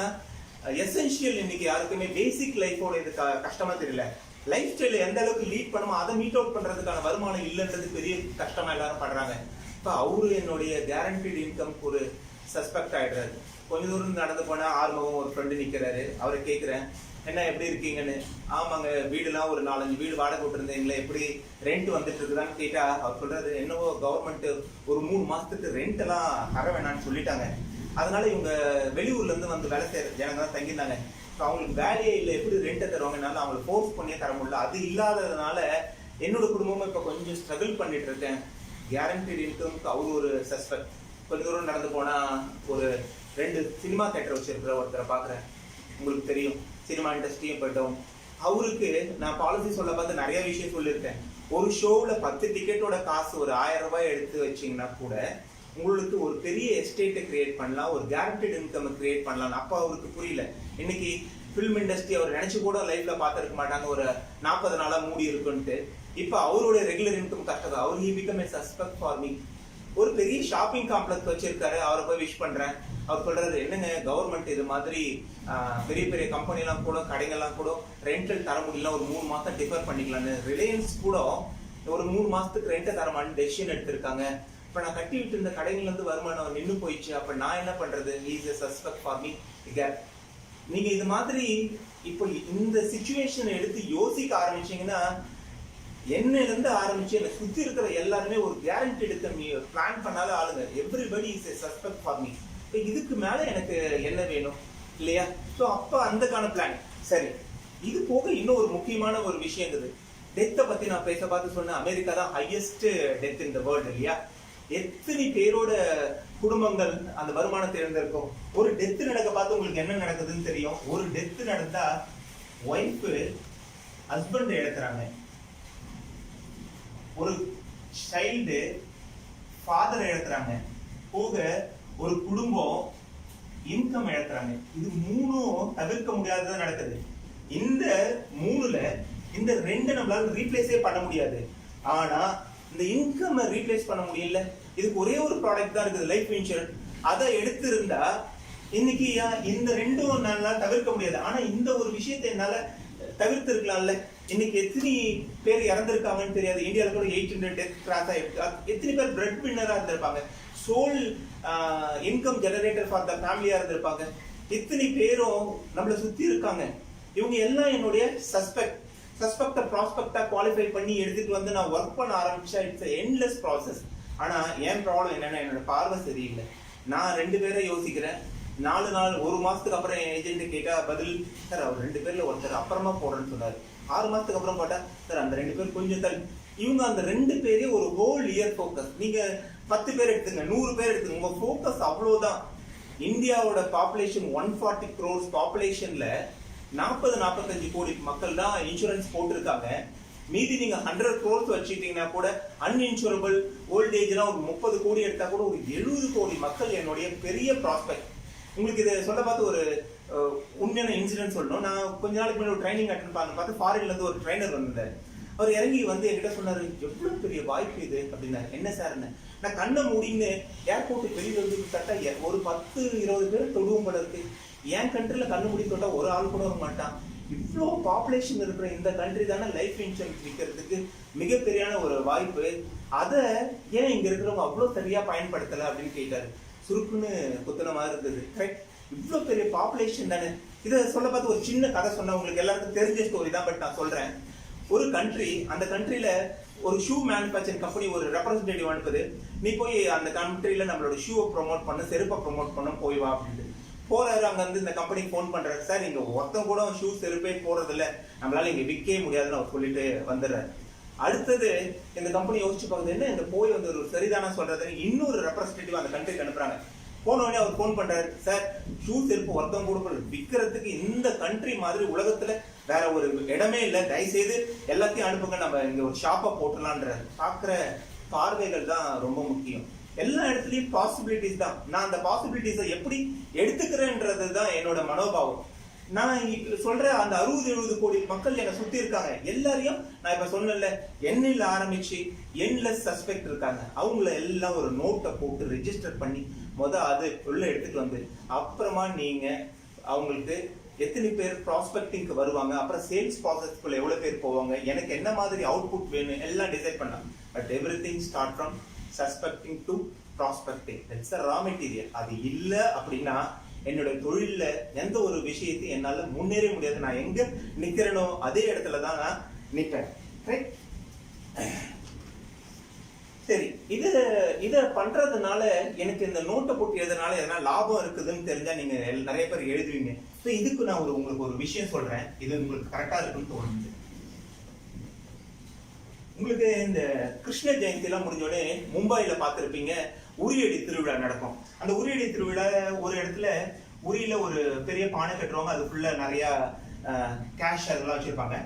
எசென்ஷியல் இன்னைக்கு யாருக்குமே பேசிக் லைஃபோட இது கஷ்டமா தெரியல. லைஃப் ஸ்டைல எந்த அளவுக்கு லீட் பண்ணுமோ அதை மீட் அவுட் பண்றதுக்கான வருமானம் இல்லைன்றது பெரிய கஷ்டமா எல்லாரும் பண்றாங்க. இப்ப அவரு என்னுடைய கேரண்டீட் இன்கம் ஒரு சஸ்பெக்ட் ஆயிடுறாரு. கொஞ்ச தூரம் நடந்து போனா ஆறுமுகம் ஒரு ஃப்ரெண்டு நிக்கிறாரு. அவரை கேட்கிறேன், என்ன எப்படி இருக்கீங்கன்னு. ஆமாங்க, வீடுலாம் ஒரு 4-5 வீடு வாடகை விட்டுருந்தீங்களே, எப்படி ரெண்ட் வந்துட்டு இருக்குதான்னு கேட்டா அவர் சொல்றாரு, என்னவோ கவர்மெண்ட் ஒரு 3 மாசத்துக்கு ரெண்ட் எல்லாம் தர வேணாம்னு சொல்லிட்டாங்க. அதனால இவங்க வெளியூர்ல இருந்து வந்து வேலை செய்யற ஜனங்க தான் தங்கியிருந்தாங்க. அவங்களுக்கு வேலையே இல்லை, எப்படி ரெண்ட்டை தருவாங்கனால அவங்களை ஃபோர்ஸ் பண்ணியே தர முடியல. அது இல்லாததுனால என்னோட குடும்பமும் இப்ப கொஞ்சம் ஸ்ட்ரகிள் பண்ணிட்டு இருக்கேன். கேரண்டீட் இன்கம்க்கு அவரு ஒரு சஸ்பெக்ட். கொஞ்ச தூரம் நடந்து போனா ஒரு 2 சினிமா தியேட்டர் வச்சிருக்கிற ஒருத்தரை பாக்குறேன். உங்களுக்கு தெரியும், சினிமா இண்டஸ்ட்ரியும் போயிட்டோம். அவருக்கு நான் பாலிசி சொல்ல பார்த்து நிறைய விஷயம் சொல்லியிருக்கேன். ஒரு ஷோவில் 10 டிக்கெட்டோட காசு ஒரு 1000 ரூபாய் எடுத்து வச்சீங்கன்னா கூட உங்களுக்கு ஒரு பெரிய எஸ்டேட்டை கிரியேட் பண்ணலாம், ஒரு கேரண்டீட் இன்கம் கிரியேட் பண்ணலாம். அப்ப அவருக்கு புரியல. இன்னைக்கு பிலிம் இண்டஸ்ட்ரி அவர் நினைச்சு கூட லைஃப்ல பார்த்திருக்க மாட்டாங்க, ஒரு 40 நாளா மூடி இருக்குன்ட்டு. இப்ப அவருடைய ரெகுலர் இன்கம் கஷ்டம். அவர் he become a suspect for me. ஒரு பெரிய ஷாப்பிங் காம்ப்ளெக்ஸ் வச்சிருக்காரு. அவரை போய் விஷ் பண்றேன். அவர் சொல்றாரு, என்னங்க கவர்மெண்ட் இது மாதிரி பெரிய பெரிய கம்பெனி எல்லாம் கூட, கடைகள்லாம் கூட ரெண்டல் தர முடியல, ஒரு 3 மாசம் டிஃபர் பண்ணிக்கலாம்னு. ரிலையன்ஸ் கூட ஒரு 3 மாசத்துக்கு ரெண்டை தரமான்னு டெசிஷன் எடுத்திருக்காங்க. இப்ப நான் கட்டி விட்டு இருந்த கடைகள்ல இருந்து வருமானம் நின்று போயிடுச்சு. அப்ப நான் என்ன பண்றது? Is a suspect for me. நீங்க இது மாதிரி இப்போ இந்த சிச்சுவேஷன் எடுத்து யோசிக்க ஆரம்பிச்சீங்கன்னா, என்னையில இருந்து ஆரம்பிச்சு என்னை சுத்தி இருக்கிற எல்லாருமே ஒரு கேரண்டி எடுக்க பிளான் பண்ணாத ஆளுங்க. Everybody is a suspect for me. இதுக்கு மேல எனக்கு என்ன வேணும் இல்லையா? சோ அப்ப அந்தக்கான பிளான். சரி, இது போக இன்னும் ஒரு முக்கியமான ஒரு விஷயம் இருக்குது. டெத்தை பத்தி நான் பேச பார்த்து சொன்னேன். அமெரிக்கா தான் highest death in the world இல்லையா? எத்தனை பேரோட குடும்பங்கள் அந்த வருமானத்தை இழந்திருக்கும். ஒரு டெத் நடக்க பார்த்து உங்களுக்கு என்ன நடக்குதுன்னு தெரியும். ஒரு டெத் நடந்தா ஒய்ஃப் ஹஸ்பண்ட் இழக்கிறாங்க, ஒரு சைல்டு ஃபாதர் இழக்கிறாங்க, போக ஒரு குடும்பம் இன்கம் இழக்கிறாங்க. இது 3ம் தவிர்க்க முடியாததான் நடக்குது. இந்த 3ல இந்த 2 நம்மளால ரீப்ளேஸே பண்ண முடியாது. ஆனா இந்த இன்கம் ரீப்ளேஸ் பண்ண முடியல. இதுக்கு ஒரே ஒரு ப்ராடக்ட் தான் இருக்குது, லைஃப் இன்சூரன்ஸ். அதை எடுத்திருந்தா இன்னைக்கு இந்த 2ம் என்னால தவிர்க்க முடியாது. ஆனா இந்த ஒரு விஷயத்தை என்னால தவிர்த்து இருக்கலாம்ல. இன்னைக்கு எத்தனை பேர் இறந்திருக்காங்கன்னு தெரியாது. இந்தியாவில் கூட 800 டெத் கிராஸ் ஆயிருக்கு. எத்தனை பேர் பிரெட் வின்னரா இருந்திருப்பாங்க, sole income generator for the ஃபேமிலியா இருந்திருப்பாங்க. எத்தனை பேரும் நம்மளை சுத்தி இருக்காங்க. இவங்க எல்லாம் என்னுடைய சஸ்பெக்ட ப்ராஸ்பெக்டா குவாலிஃபை பண்ணி எடுத்துட்டு வந்து நான் ஒர்க் பண்ண ஆரம்பிச்சா இட்ஸ் எண்ட்லெஸ் ப்ராசஸ். ஆனா என் ப்ராப்ளம் என்னன்னா, என்னோட பார்வை சரியில்லை. நான் 2 பேரை யோசிக்கிறேன். 4 நாள் 1 மாசத்துக்கு அப்புறம் என் ஏஜென்ட் கேட்டா பதில், சார் அவர் 2 பேர்ல ஒருத்தர் அப்புறமா போடுறேன்னு சொன்னாரு. 6 மாசத்துக்கு அப்புறம் பார்த்தா, சார் அந்த 2 பேர் கொஞ்சம் தள்ளி. இவங்க அந்த 2 பேரே ஒரு ஹோல் இயர் ஃபோக்கஸ். நீங்க 10 பேர் எடுத்துங்க, 100 பேர் எடுத்துங்க, உங்க ஃபோக்கஸ் அவ்வளவுதான். இந்தியாவோட பாப்புலேஷன் 140 crores பாப்புலேஷன்ல 40-45 கோடி மக்கள் தான் இன்சூரன்ஸ் போட்டிருக்காங்க. மீதி நீங்க 100 crores வச்சுட்டீங்கன்னா கூட அன்இன்சூரபிள் ஓல்டேஜ்லாம் ஒரு 30 கோடி எடுத்தா கூட ஒரு 70 கோடி மக்கள் என்னுடைய பெரிய ப்ராஸ்பெக்ட். உங்களுக்கு இதை சொல்ல பார்த்து ஒரு உண்மையான இன்சிடென்ட் சொல்லணும். நான் கொஞ்ச நாளைக்கு முன்னாடி ஒரு ட்ரைனிங் அட்டன் பார்த்து ஃபாரின்ல இருந்து ஒரு ட்ரைனர் வந்திருந்தாரு. அவர் இறங்கி வந்து என்கிட்ட சொன்னாரு, எவ்வளவு பெரிய வாய்ப்பு இது அப்படின்னாரு. என்ன சார்ன்னு, நான் கண்ணை மூடின்னு ஏர்போர்ட் வெளியில வந்து தட்டா ஒரு 10-20 பேர் தொடுவோம் போல இருக்கு. என் கண்ட்ரில கண்ணு மூடி தொட்டா ஒரு ஆள் கூட வர மாட்டான். இவ்வளோ பாப்புலேஷன் இருக்கிற இந்த கண்ட்ரி தானே லைஃப் இன்சூரன்ஸ் விற்கிறதுக்கு மிகப்பெரியான ஒரு வாய்ப்பு. அதை ஏன் இங்க இருக்கிறவங்க அவ்வளோ சரியா பயன்படுத்தல அப்படின்னு கேட்டாரு. சுருக்குன்னு குத்துன மாதிரி இருந்தது. கரெக்ட், இவ்வளோ பெரிய பாப்புலேஷன் தானே. இதை சொல்ல பார்த்து ஒரு சின்ன கதை சொன்ன, உங்களுக்கு எல்லாருக்கும் தெரிஞ்ச ஸ்டோரி தான், பட் நான் சொல்றேன். ஒரு கண்ட்ரி, அந்த கண்ட்ரில ஒரு ஷூ மேனுஃபேக்சரிங் கம்பெனி ஒரு ரெப்ரஸன்டேட்டிவ் அனுப்புது, நீ போய் அந்த கண்ட்ரில நம்மளோட ஷூவை ப்ரொமோட் பண்ண, செருப்பை ப்ரொமோட் பண்ண போய் வா அப்படின்ட்டு போறாரு. அங்க வந்து இந்த கம்பெனிக்கு ஃபோன் பண்றாரு, சார் இங்க ஒருத்தம் கூட ஷூ செருப்பே போறது இல்ல, நம்மளால இங்க விற்கவே முடியாதுன்னு அவர் சொல்லிட்டு வந்துடுறாரு. அடுத்தது இந்த கம்பெனி யோசிச்சு பார்க்குது, என்ன இந்த போய் வந்து ஒரு சரிதான சொல்றது, இன்னொரு ரெப்ரஸன்டேட்டிவ் அந்த கண்ட்ரிக்கு அனுப்புறாங்க. போன உடனே அவர் ஃபோன் பண்றாரு, சார் ஷூ செருப்பு ஒருத்தம் கூட விற்கிறதுக்கு இந்த கண்ட்ரி மாதிரி உலகத்துல வேற ஒரு இடமே இல்லை, தயவுசெய்து எல்லாத்தையும் அனுப்புங்க, நம்ம இங்க ஒரு ஷாப்பை போட்டலான்றாரு. பாக்குற பார்வைகள் தான் ரொம்ப முக்கியம். எல்லா இடத்துலயும் பாசிபிலிட்டிஸ் தான். நான் அந்த பாசிபிலிட்டிஸை எப்படி எடுத்துக்கிறேன்றது தான் என்னோட மனோபாவம். நான் சொல்ற அந்த 60-70 கோடி மக்கள் என்னை சுத்தி இருக்காங்க. எல்லாரையும் நான் இப்ப சொன்னல, எண்ணில் ஆரம்பிச்சு எண்ட்லெஸ் சஸ்பெக்ட் இருக்காங்க. அவங்கள எல்லாம் ஒரு நோட்டை போட்டு ரெஜிஸ்டர் பண்ணி அது உள்ள எடுத்துட்டு வந்து, அப்புறமா நீங்க அவங்களுக்கு எத்தனை பேர் ப்ராஸ்பெக்டிங்க்கு வருவாங்க, அப்புறம் சேல்ஸ் ப்ராசஸ்க்குள்ள எவ்வளவு பேர் போவாங்க, எனக்கு என்ன மாதிரி அவுட்புட் வேணும் எல்லாம் டிசைட் பண்ணலாம். But everything start from suspecting to prospecting. That's a raw material. அது இல்ல அப்படின்னா என்னோட தொழில்ல எந்த ஒரு விஷயத்தையும் என்னால முன்னேற முடியாது. நான் எங்க நிக்கிறேனோ அதே இடத்துல தான் நான் நிற்பேன். சரி, இத பண்றதுனால எனக்கு இந்த நோட்டை போட்டு எழுதுனால எதனா லாபம் இருக்குதுன்னு தெரிஞ்சா நீங்க நிறைய பேர் எழுதுவீங்க. இதுக்கு நான் உங்களுக்கு ஒரு விஷயம் சொல்றேன், இது உங்களுக்கு கரெக்டா இருக்குன்னு தோணுது. உங்களுக்கு இந்த கிருஷ்ண ஜெயந்தி எல்லாம் முடிஞ்சோடனே மும்பைல பார்த்திருப்பீங்க, உரியடி திருவிழா நடக்கும். அந்த உரியடி திருவிழா ஒரு இடத்துல உரியில ஒரு பெரிய பானை கட்டுறவங்க, அது ஃபுல்லா நிறைய கேஷ் அதெல்லாம் வச்சிருப்பாங்க.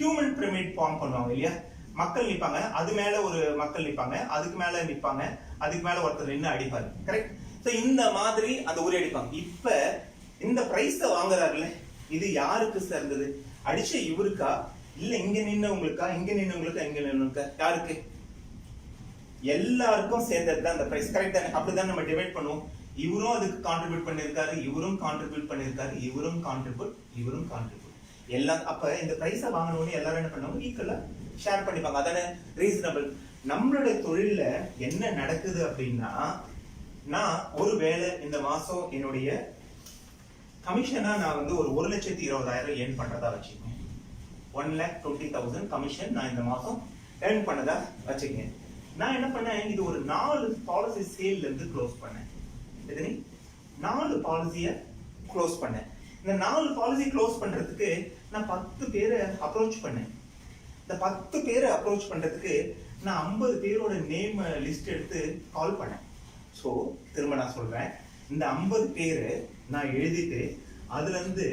ஹியூமன் பிரமிட் ஃபார்ம் பண்ணுவாங்க இல்லையா, மக்கள் நிப்பாங்க, அது மேல ஒரு மக்கள் நிப்பாங்க, அதுக்கு மேல நிப்பாங்க, அதுக்கு மேல ஒருத்தர் நின்று அடிப்பாரு. கரெக்ட். சோ இந்த மாதிரி அந்த உரி அடிப்பாங்க. இப்ப இந்த பிரைஸ வாங்குறாருல, இது யாருக்கு சேர்ந்தது? அடிச்ச இவருக்கா, இல்ல இங்க நின்னவங்களுக்கா, இங்க நின்னவங்களுக்கா, இங்க நின்னவங்களுக்கா, யாருக்கு? எல்லாருக்கும் சேர்ந்ததுதான் அந்த பிரைஸ். கரெக்ட் தானே? அப்படிதான் நம்ம டிவைட் பண்ணுவோம். இவரும் அதுக்கு கான்ட்ரிபியூட் பண்ணிருக்காரு, இவரும் கான்ட்ரிபியூட் பண்ணிருக்காரு, இவரும் கான்ட்ரிபியூட் எல்லாம். அப்ப இந்த பிரைஸ வாங்கணும்னு எல்லாரும் என்ன பண்ணுவாங்க, ஈக்குவலா ஷேர் பண்ணிப்பாங்க. அதானே ரீசனபிள். நம்மளுடைய தொழில்ல என்ன நடக்குது அப்படின்னா, நான் ஒரு வேலை இந்த மாசம் என்னுடைய கமிஷனா நான் வந்து ஒரு 1,20,000 ஏர்ன் பண்றதா வச்சுக்கேன். 1,20,000 கமிஷன் நான் இந்த மாசம் ஏர்ன் பண்ணதா வச்சுக்கேன். நான் என்ன பண்ணேன், இது ஒரு 4 பாலிசி சேல்ல இருந்து க்ளோஸ் பண்ணேன். எத்தனை? 4 பாலிசிய க்ளோஸ் பண்ணேன். இந்த 4 பாலிசி க்ளோஸ் பண்றதுக்கு நான் 10 பேரை அப்ரோச் பண்ணேன். இந்த 10 பேரை அப்ரோச் பண்றதுக்கு நான் 50 பேரோட நேம் லிஸ்ட் எடுத்து கால் பண்ணேன். ஸோ திரும்ப நான் சொல்றேன், இந்த 50 பேரு நான் எழுதிட்டு அதுல இருந்து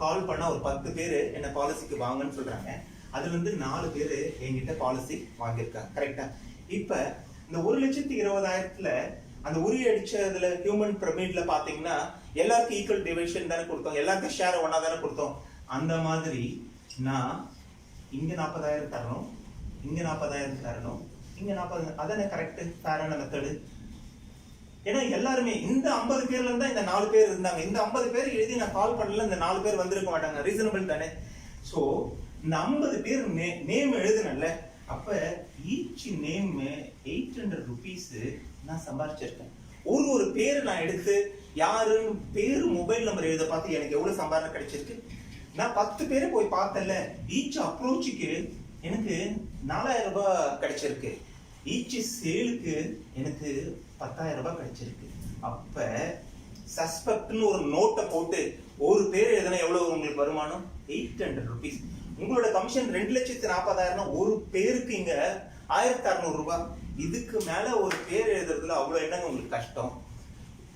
கால் பண்ண ஒரு 10 பேரு என்ன பாலிசிக்கு வாங்கன்னு சொல்றாங்க. அதுல இருந்து 4 பேரு என்கிட்ட பாலிசி வாங்கியிருக்காங்க. கரெக்டா? இப்ப இந்த 1,20,000 அந்த உரி அடிச்சதுல ஹியூமன் பிரமிட்ல பாத்தீங்கன்னா எல்லாருக்கும் ஈக்குவல் டிவிஷன் தானே கொடுத்தோம், எல்லாருக்கும் ஷேர் ஒன்னா தானே கொடுத்தோம். அந்த மாதிரி நான் இங்க 40,000 தரணும், இங்க 40,000 தரணும், இங்க 40. அதானே கரெக்ட் ஃபேரான மெத்தடு. ஏன்னா எல்லாருமே இந்த 50 பேர்ல இருந்தா இந்த 4 பேர் இருந்தாங்க. இந்த 50 பேர் எழுதி நான் கால் பண்ணல, இந்த 4 பேர் வந்திருக்க மாட்டாங்க. ரீசனபிள் தானே? சோ இந்த 50 பேர் நேம் எழுதுனல, அப்ப ஈச் நேம் 800 rupees நான் சம்பாதிச்சிருக்கேன். ஒரு பேர் நான் எடுத்து யாருன்னு பேரு மொபைல் நம்பர் எழுத பார்த்து எனக்கு எவ்வளவு சம்பாதனை கிடைச்சிருக்கு. நான் 10 பேரை போய் பார்த்தல, ஈச் அப்ரோச்சுக்கு எனக்கு 4000 ரூபாய் கிடைச்சிருக்கு. ஈச் சேலுக்கு எனக்கு 10,000 ரூபாய் கிடைச்சிருக்கு. அப்ப சஸ்பெக்ட்னு ஒரு நோட்டை போட்டு ஒரு பேர் எழுதுனா எவ்வளவு உங்களுக்கு வருமானம்? 800 rupees. உங்களோட கமிஷன் 2,40,000 ஒரு பேருக்கு இங்க 1,600 ரூபாய். இதுக்கு மேல ஒரு பேர் எழுதுறதுல அவ்வளவு என்னங்க உங்களுக்கு கஷ்டம்?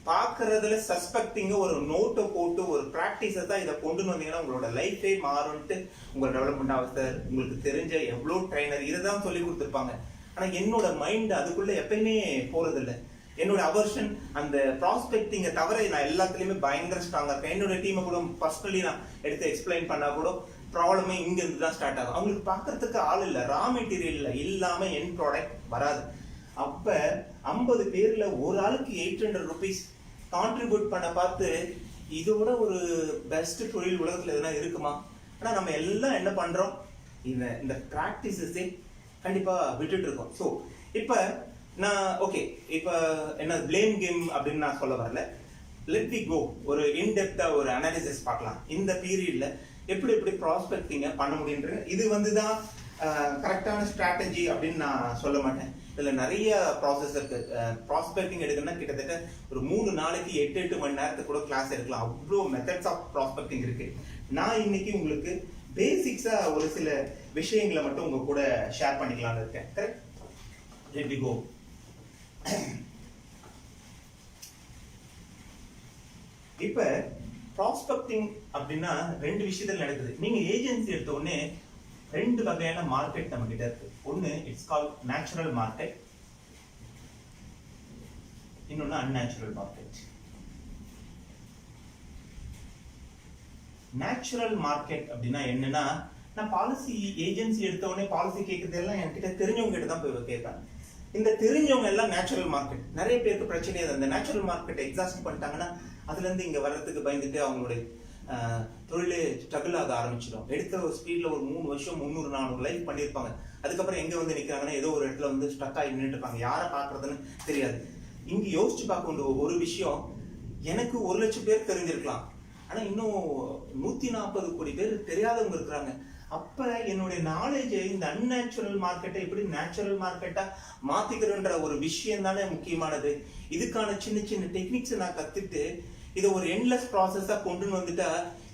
பாக்குறதுல சஸ்பெக்டிங்க ஒரு நோட்டை போட்டு ஒரு பிராக்டிஸை தான் இதை கொண்டு வந்தீங்கன்னா உங்களோட லைஃபே மாறும்ட்டு உங்க டெவலப்மெண்ட் ஆஃபீஸர், உங்களுக்கு தெரிஞ்ச எவ்வளவு ட்ரைனர் இதைதான் சொல்லி கொடுத்துருப்பாங்க. ஆனா என்னோட மைண்ட் அதுக்குள்ள எப்பயுமே போறது இல்லை. என்னோட அவர்ஷன் அந்த ப்ராஸ்பெக்டிங்க தவிர நான் எல்லாத்துலயுமே பயங்கர ஸ்ட்ராங்கா இருக்கேன். என்னோட டீமை கூட பர்சனலி நான் எடுத்து எக்ஸ்பிளைன் பண்ணா கூட ப்ராப்ளமே இங்க இருந்து தான் ஸ்டார்ட் ஆகும். அவங்களுக்கு பாக்குறதுக்கு ஆள் இல்ல, ரா மெட்டீரியல் இல்லாம என் ப்ராடக்ட் வராது. அப்ப 50 பேர்ல ஒரு ஆளுக்கு 800 rupees கான்ட்ரிபியூட் பண்ண பார்த்து இதோட ஒரு பெஸ்ட் தொழில் உலகத்துல எதுனா இருக்குமா? ஆனா நம்ம எல்லாம் என்ன பண்றோம், இந்த பிராக்டிசஸே கண்டிப்பா விட்டுட்டு இருக்கோம். ஸோ இப்ப நான் ஓகே, இப்ப என்ன பிளேம் கேம் அப்படின்னு நான் சொல்ல வரல. லெட் வி கோ, ஒரு இன்டெப்தா ஒரு அனாலிசிஸ் பார்க்கலாம். இந்த பீரியட்ல எப்படி ப்ராஸ்பெக்டிங்க பண்ண முடியுன்ற இது தான் கரெக்டான ஸ்ட்ராட்டஜி அப்படின்னு நான் சொல்ல மாட்டேன். இதுல நிறைய ப்ராசஸ் இருக்கு. ப்ராஸ்பெக்டிங் எடுக்கணும்னா கிட்டத்தட்ட ஒரு 3 நாளைக்கு 8 மணி நேரத்துக்கு கூட கிளாஸ் எடுக்கலாம். அவ்வளோ மெத்தட்ஸ் ஆஃப் ப்ராஸ்பெக்டிங் இருக்கு. நான் இன்னைக்கு உங்களுக்கு பேசிக்ஸா ஒரு சில விஷயங்களை மட்டும் உங்க கூட ஷேர் பண்ணிக்கலாம்னு இருக்கேன். கரெக்ட்? Let we go. இப்ப ப்ராஸ்பெக்டிங் அப்படின்னா 2 விஷயத்துல நடக்குது. நீங்க ஏஜென்சி எடுத்த உடனே 2 வகையான மார்க்கெட் நம்ம கிட்ட இருக்கு. ஒன்னு இட்ஸ் கால்ட் நேச்சுரல் மார்க்கெட், இன்னொன்னு அன்நேச்சுரல் மார்க்கெட். நேச்சுரல் மார்க்கெட் அப்படின்னா என்னன்னா, நான் பாலிசி ஏஜென்சி எடுத்த உடனே பாலிசி கேட்கறது எல்லாம் என்கிட்ட தெரிஞ்சவங்க கிட்ட தான் போய் கேட்பேன். இந்த தெரிஞ்சவங்க எல்லாம் நேச்சுரல் மார்க்கெட். நிறைய பேருக்கு பிரச்சனையே அந்த நேச்சுரல் மார்க்கெட் எக்ஸாஸ்ட் பண்ணிட்டாங்கன்னா அதுல இருந்து இங்க வர்றதுக்கு பயந்துட்டு அவங்களுடைய தொழிலே ஸ்ட்ரகிள் ஆக ஆரம்பிச்சிடும். எடுத்த ஸ்பீட்ல ஒரு 3 வருஷம் 300-400 லைஃப் பண்ணியிருப்பாங்க. அதுக்கப்புறம் எங்க நிக்கிறாங்கன்னா ஏதோ ஒரு இடத்துல ஸ்டக் ஆகி நின்றுட்டு இருப்பாங்க. யாரை பாக்குறதுன்னு தெரியாது. இங்க யோசிச்சு பார்க்க ஒரு விஷயம், எனக்கு 1 லட்சம் பேர் தெரிஞ்சிருக்கலாம், ஆனா இன்னும் 140 கோடி பேர் தெரியாதவங்க இருக்கிறாங்க. அப்ப என்னுடைய நாலேஜ் இந்த அன்நேச்சுரல் மார்க்கெட்டை எப்படி நேச்சுரல் மார்க்கெட்டா மாத்திக்கிறன்ற ஒரு விஷயம் தானே முக்கியமானது. இதுக்கான சின்ன சின்ன டெக்னிக்ஸ் நான் கத்துட்டு இதை ஒரு எண்ட்லெஸ் ப்ராசஸா கொண்டு வந்துட்டா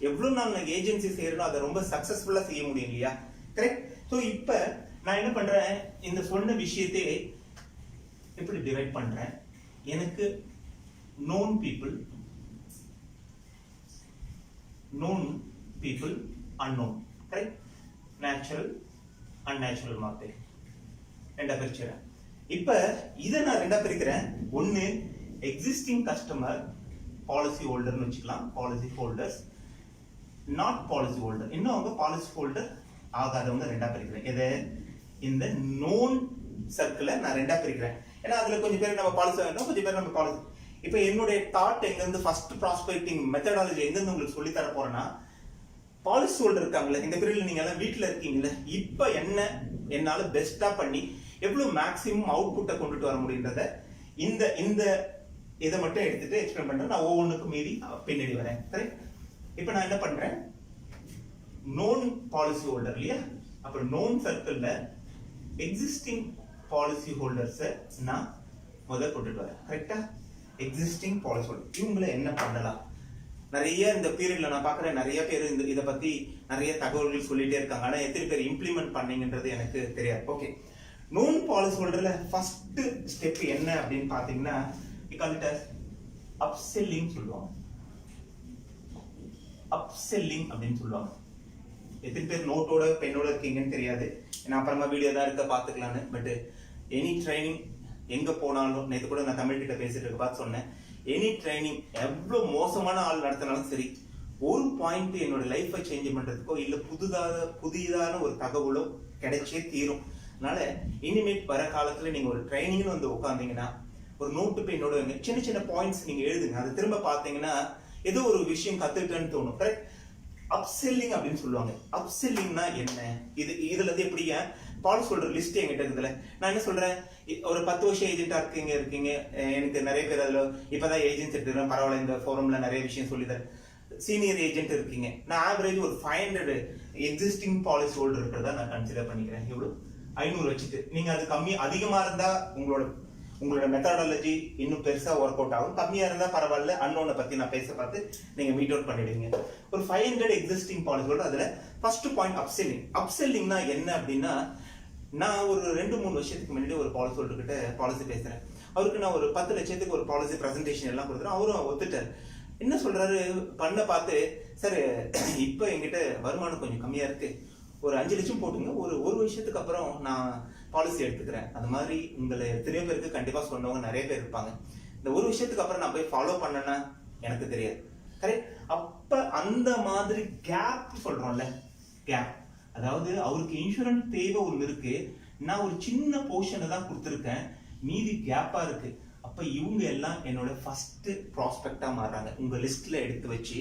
எவ்வளவு நாள் நான் ஏஜென்சி செய்யறோம் அதை ரொம்ப சக்சஸ்ஃபுல்லா செய்ய முடியும் இல்லையா? கரெக்ட்? ஸோ இப்ப நான் என்ன பண்றேன், இந்த சொன்ன விஷயத்தை எப்படி டிவைட் பண்றேன். எனக்கு known people, unknown. Correct? Natural, unnatural market 2 பிரிச்சுறேன். இப்ப இதை நான் 2 பிரிக்கிறேன். ஒன்னு எக்ஸிஸ்டிங் கஸ்டமர், பாலிசி ஹோல்டர்னு வச்சுக்கலாம், policy holders, not policy holder, இன்னும் அவங்க பாலிசி ஹோல்டர் ஆகாதவங்க 2 பிரிக்கிறேன். எதை? இந்த நோன் சர்க்கிளை நான் 2 பிரிக்கிறேன். ஏன்னா அதுல கொஞ்சம் பேர் நம்ம பாலிசி ஆகணும், கொஞ்சம் பேர் நம்ம பாலிசி. இப்ப என்னுடைய தாட் எங்க இருந்து ஃபர்ஸ்ட் ப்ராஸ்பெக்டிங் மெத்தடாலஜி எங்க இருந்து உங்களுக்கு சொல்லி தர போறேன்னா, பாலிசி ஹோல்டர் இருக்காங்களே, இந்த பீரியட்ல நீங்க எல்லாம் வீட்டுல இருக்கீங்கல்ல, இப்ப என்ன என்னால பெஸ்டா பண்ணி எவ்வளவு மேக்சிமம் அவுட்புட்டை கொண்டுட்டு வர முடியுன்றத இந்த இதை மட்டும் எடுத்துட்டு எக்ஸ்பிளைன் பண்றேன். நான் ஒவ்வொன்றுக்கும் மீறி பின்னாடி வரேன். கரெக்ட்? இப்ப நான் என்ன பண்றேன், நோன் பாலிசி ஹோல்டர் இல்லையா, அப்புறம் நோன் சர்க்கிள்ல எக்ஸிஸ்டிங் பாலிசி ஹோல்டர்ஸை நான் முதல்ல கொண்டுட்டு வரேன். கரெக்டா? எக்ஸிஸ்டிங் பாலிசி ஹோல்டர் இவங்களை என்ன பண்ணலாம்? நிறைய இந்த பீரியட்ல நான் பாக்குறேன் நிறைய பேர் இதை பத்தி நிறைய தகவல்கள் சொல்லிட்டே இருக்காங்க. ஆனா எத்தனை பேர் இம்ப்ளிமெண்ட் பண்ணீங்கன்றது எனக்கு தெரியாது. ஓகே, நோன் பாலிசி ஹோல்டர்ல ஃபர்ஸ்ட் ஸ்டெப் என்ன அப்படின்னு பாத்தீங்கன்னா, அப்செல்லிங் சொல்லுவாங்க. அப்செல்லிங் அப்படின்னு சொல்லுவாங்க. எத்தனை பேர் நோட்டோட பெண்ணோட இருக்கீங்கன்னு தெரியாது, நான் அப்புறமா வீடியோ தான் இருக்க பாத்துக்கலான்னு. பட் எனி ட்ரைனிங் எங்க போனாலும், நேற்று கூட நான் தமிழ் கிட்ட பேசிட்டு இருக்க பார்த்து சொன்னேன், எனி ட்ரைனிங் எவ்வளவு மோசமான ஆள் நடத்தினாலும் சரி, ஒரு பாயிண்ட் என்னோட லைஃபை சேஞ்ச் பண்றதுக்கோ இல்ல புதியதான ஒரு தகவலோ கிடைச்சே தீரும். அதனால இனிமேட் வர காலத்துல நீங்க ஒரு ட்ரைனிங்னு வந்து உட்காந்தீங்கன்னா ஒரு நோட்டு பெண்ணோட சின்ன சின்ன பாயிண்ட்ஸ் நீங்க எழுதுங்க. அதை திரும்ப பாத்தீங்கன்னா ஏதோ ஒரு விஷயம் கத்துக்கிட்டேன்னு தோணும். கரெக்ட்? அப்செல்லிங் அப்படின்னு சொல்லுவாங்க. அப்செல்லிங்னா என்ன? இதுல இருந்து எப்படி பாலிசி ஹோல்டர் லிஸ்ட் என்கிட்ட இருக்குதுல, நான் என்ன சொல்றேன், ஒரு 10 வருஷம் ஏஜென்டா இருக்கீங்க, எனக்கு நிறைய பேர் அதுல இப்பதான் ஏஜென்ட்ஸ் எடுத்துக்கிறேன், பரவாயில்ல, இந்த ஃபோரம்ல நிறைய விஷயம் சொல்லித்தரேன். சீனியர் ஏஜென்ட் இருக்கீங்க, நான் ஆவரேஜ் ஒரு 500 எக்ஸிஸ்டிங் பாலிசி ஹோல்டர் இருக்கிறதா நான் கன்சிடர் பண்ணிக்கிறேன். எவ்வளவு? 500 வச்சுட்டு நீங்க அது அதிகமா இருந்தா உங்களோட மெத்தடாலஜி இன்னும் பெருசா ஒர்க் அவுட் ஆகும். கம்மியா இருந்தா பரவாயில்ல, அன்னோனை பத்தி நான் பேச பார்த்து நீங்க மீட் அவுட் பண்ணிடுவீங்க. ஒரு 500 எக்ஸிஸ்டிங் பாலிசி ஹோல்டர். அதுல ஃபர்ஸ்ட் பாயிண்ட் அப்செல்லிங். அப்செல்லிங்னா என்ன அப்படின்னா, நான் ஒரு 2-3 வருஷத்துக்கு முன்னாடி ஒரு பாலிசி ஹோல்டர் கிட்ட பாலிசி பேசுறேன். அவருக்கு நான் ஒரு 10 லட்சத்துக்கு ஒரு பாலிசி பிரசன்டேஷன் எல்லாம் கொடுத்துறேன். அவரும் ஒத்துட்டார். என்ன சொல்றாரு, பண்ண பார்த்து, சார் இப்ப என்கிட்ட வருமானம் கொஞ்சம் கம்மியா இருக்கு, ஒரு 5 லட்சம் போட்டுங்க, ஒரு வருஷத்துக்கு அப்புறம் நான் பாலிசி எடுத்துக்கிறேன். அந்த மாதிரி உங்களை எத்தனையோ பேருக்கு கண்டிப்பா சொன்னவங்க நிறைய பேர் இருப்பாங்க. இந்த ஒரு விஷயத்துக்கு அப்புறம் நான் போய் ஃபாலோ பண்ணேன்னா எனக்கு தெரியாது. கரெக்ட்? அப்ப அந்த மாதிரி கேப் சொல்றோம்ல, கேப், அதாவது அவருக்கு இன்சூரன்ஸ் தேவை ஒன்று இருக்கு, நான் ஒரு சின்ன போர்ஷனை தான் கொடுத்துருக்கேன், மீதி கேப்பா இருக்கு. அப்ப இவங்க எல்லாம் என்னோட ஃபர்ஸ்ட் ப்ராஸ்பெக்டா மாறுறாங்க. உங்க லிஸ்ட்ல எடுத்து வச்சு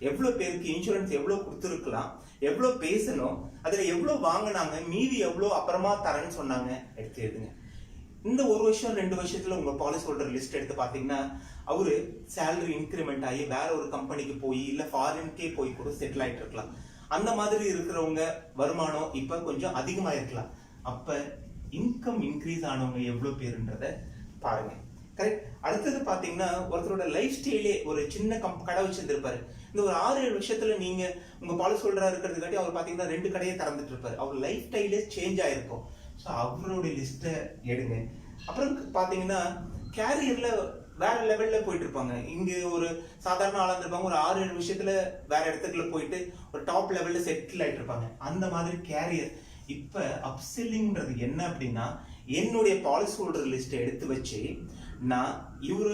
எவ்வளவு பேருக்கு இன்சூரன்ஸ் எவ்வளவு கொடுத்துருக்கலாம், எவ்வளவு பேசணும், அதுல எவ்வளவு வாங்கினாங்க, மீதி எவ்வளவு அப்புறமா தரேன்னு சொன்னாங்க, எடுத்து எழுதுங்க. இந்த 1 வருஷம் 2 வருஷத்துல உங்க பாலிசி ஹோல்டர் லிஸ்ட் எடுத்து பாத்தீங்கன்னா, அவரு சேலரி இன்கிரிமெண்ட் ஆகி வேற ஒரு கம்பெனிக்கு போய் இல்ல ஃபாரின்கே போய் கூட செட்டில் ஆயிட்டு இருக்கலாம். அந்த மாதிரி இருக்கிறவங்க வருமானம் இப்ப கொஞ்சம் அதிகமா இருக்கலாம். அப்ப இன்கம் இன்க்ரீஸ் ஆனவங்க எவ்வளவு பேருன்றத பாருங்க. கரெக்ட்? அடுத்தது பாத்தீங்கன்னா, ஒருத்தரோட லைஃப் ஸ்டைலே ஒரு சின்ன கடை வச்சிருந்திருப்பாரு. இந்த ஒரு 6-7 வருஷத்துல நீங்க உங்க பாலிசி ஹோல்டரா இருக்கிறதுக்காட்டி அவர் பாத்தீங்கன்னா 2 கடையை திறந்துட்டு இருப்பாரு. அவர் லைஃப் ஸ்டைலே சேஞ்ச் ஆயிருக்கும். ஸோ அவரோட லிஸ்ட்டை எடுங்க. அப்புறம் பாத்தீங்கன்னா, கேரியர்ல வேற லெவல்ல போயிட்டு இருப்பாங்க. இங்க ஒரு சாதாரண ஆளா இருப்பாங்க, ஒரு 6-7 விஷயத்துல வேற இடத்துக்குள்ள போயிட்டு ஒரு டாப் லெவல்ல செட்டில் ஆயிட்டு இருப்பாங்க. அந்த மாதிரி கேரியர். இப்ப அப்செல்லிங்ன்றது என்ன அப்படின்னா, என்னுடைய பாலிசி ஹோல்டர் லிஸ்ட்டை எடுத்து வச்சு நான் இவரு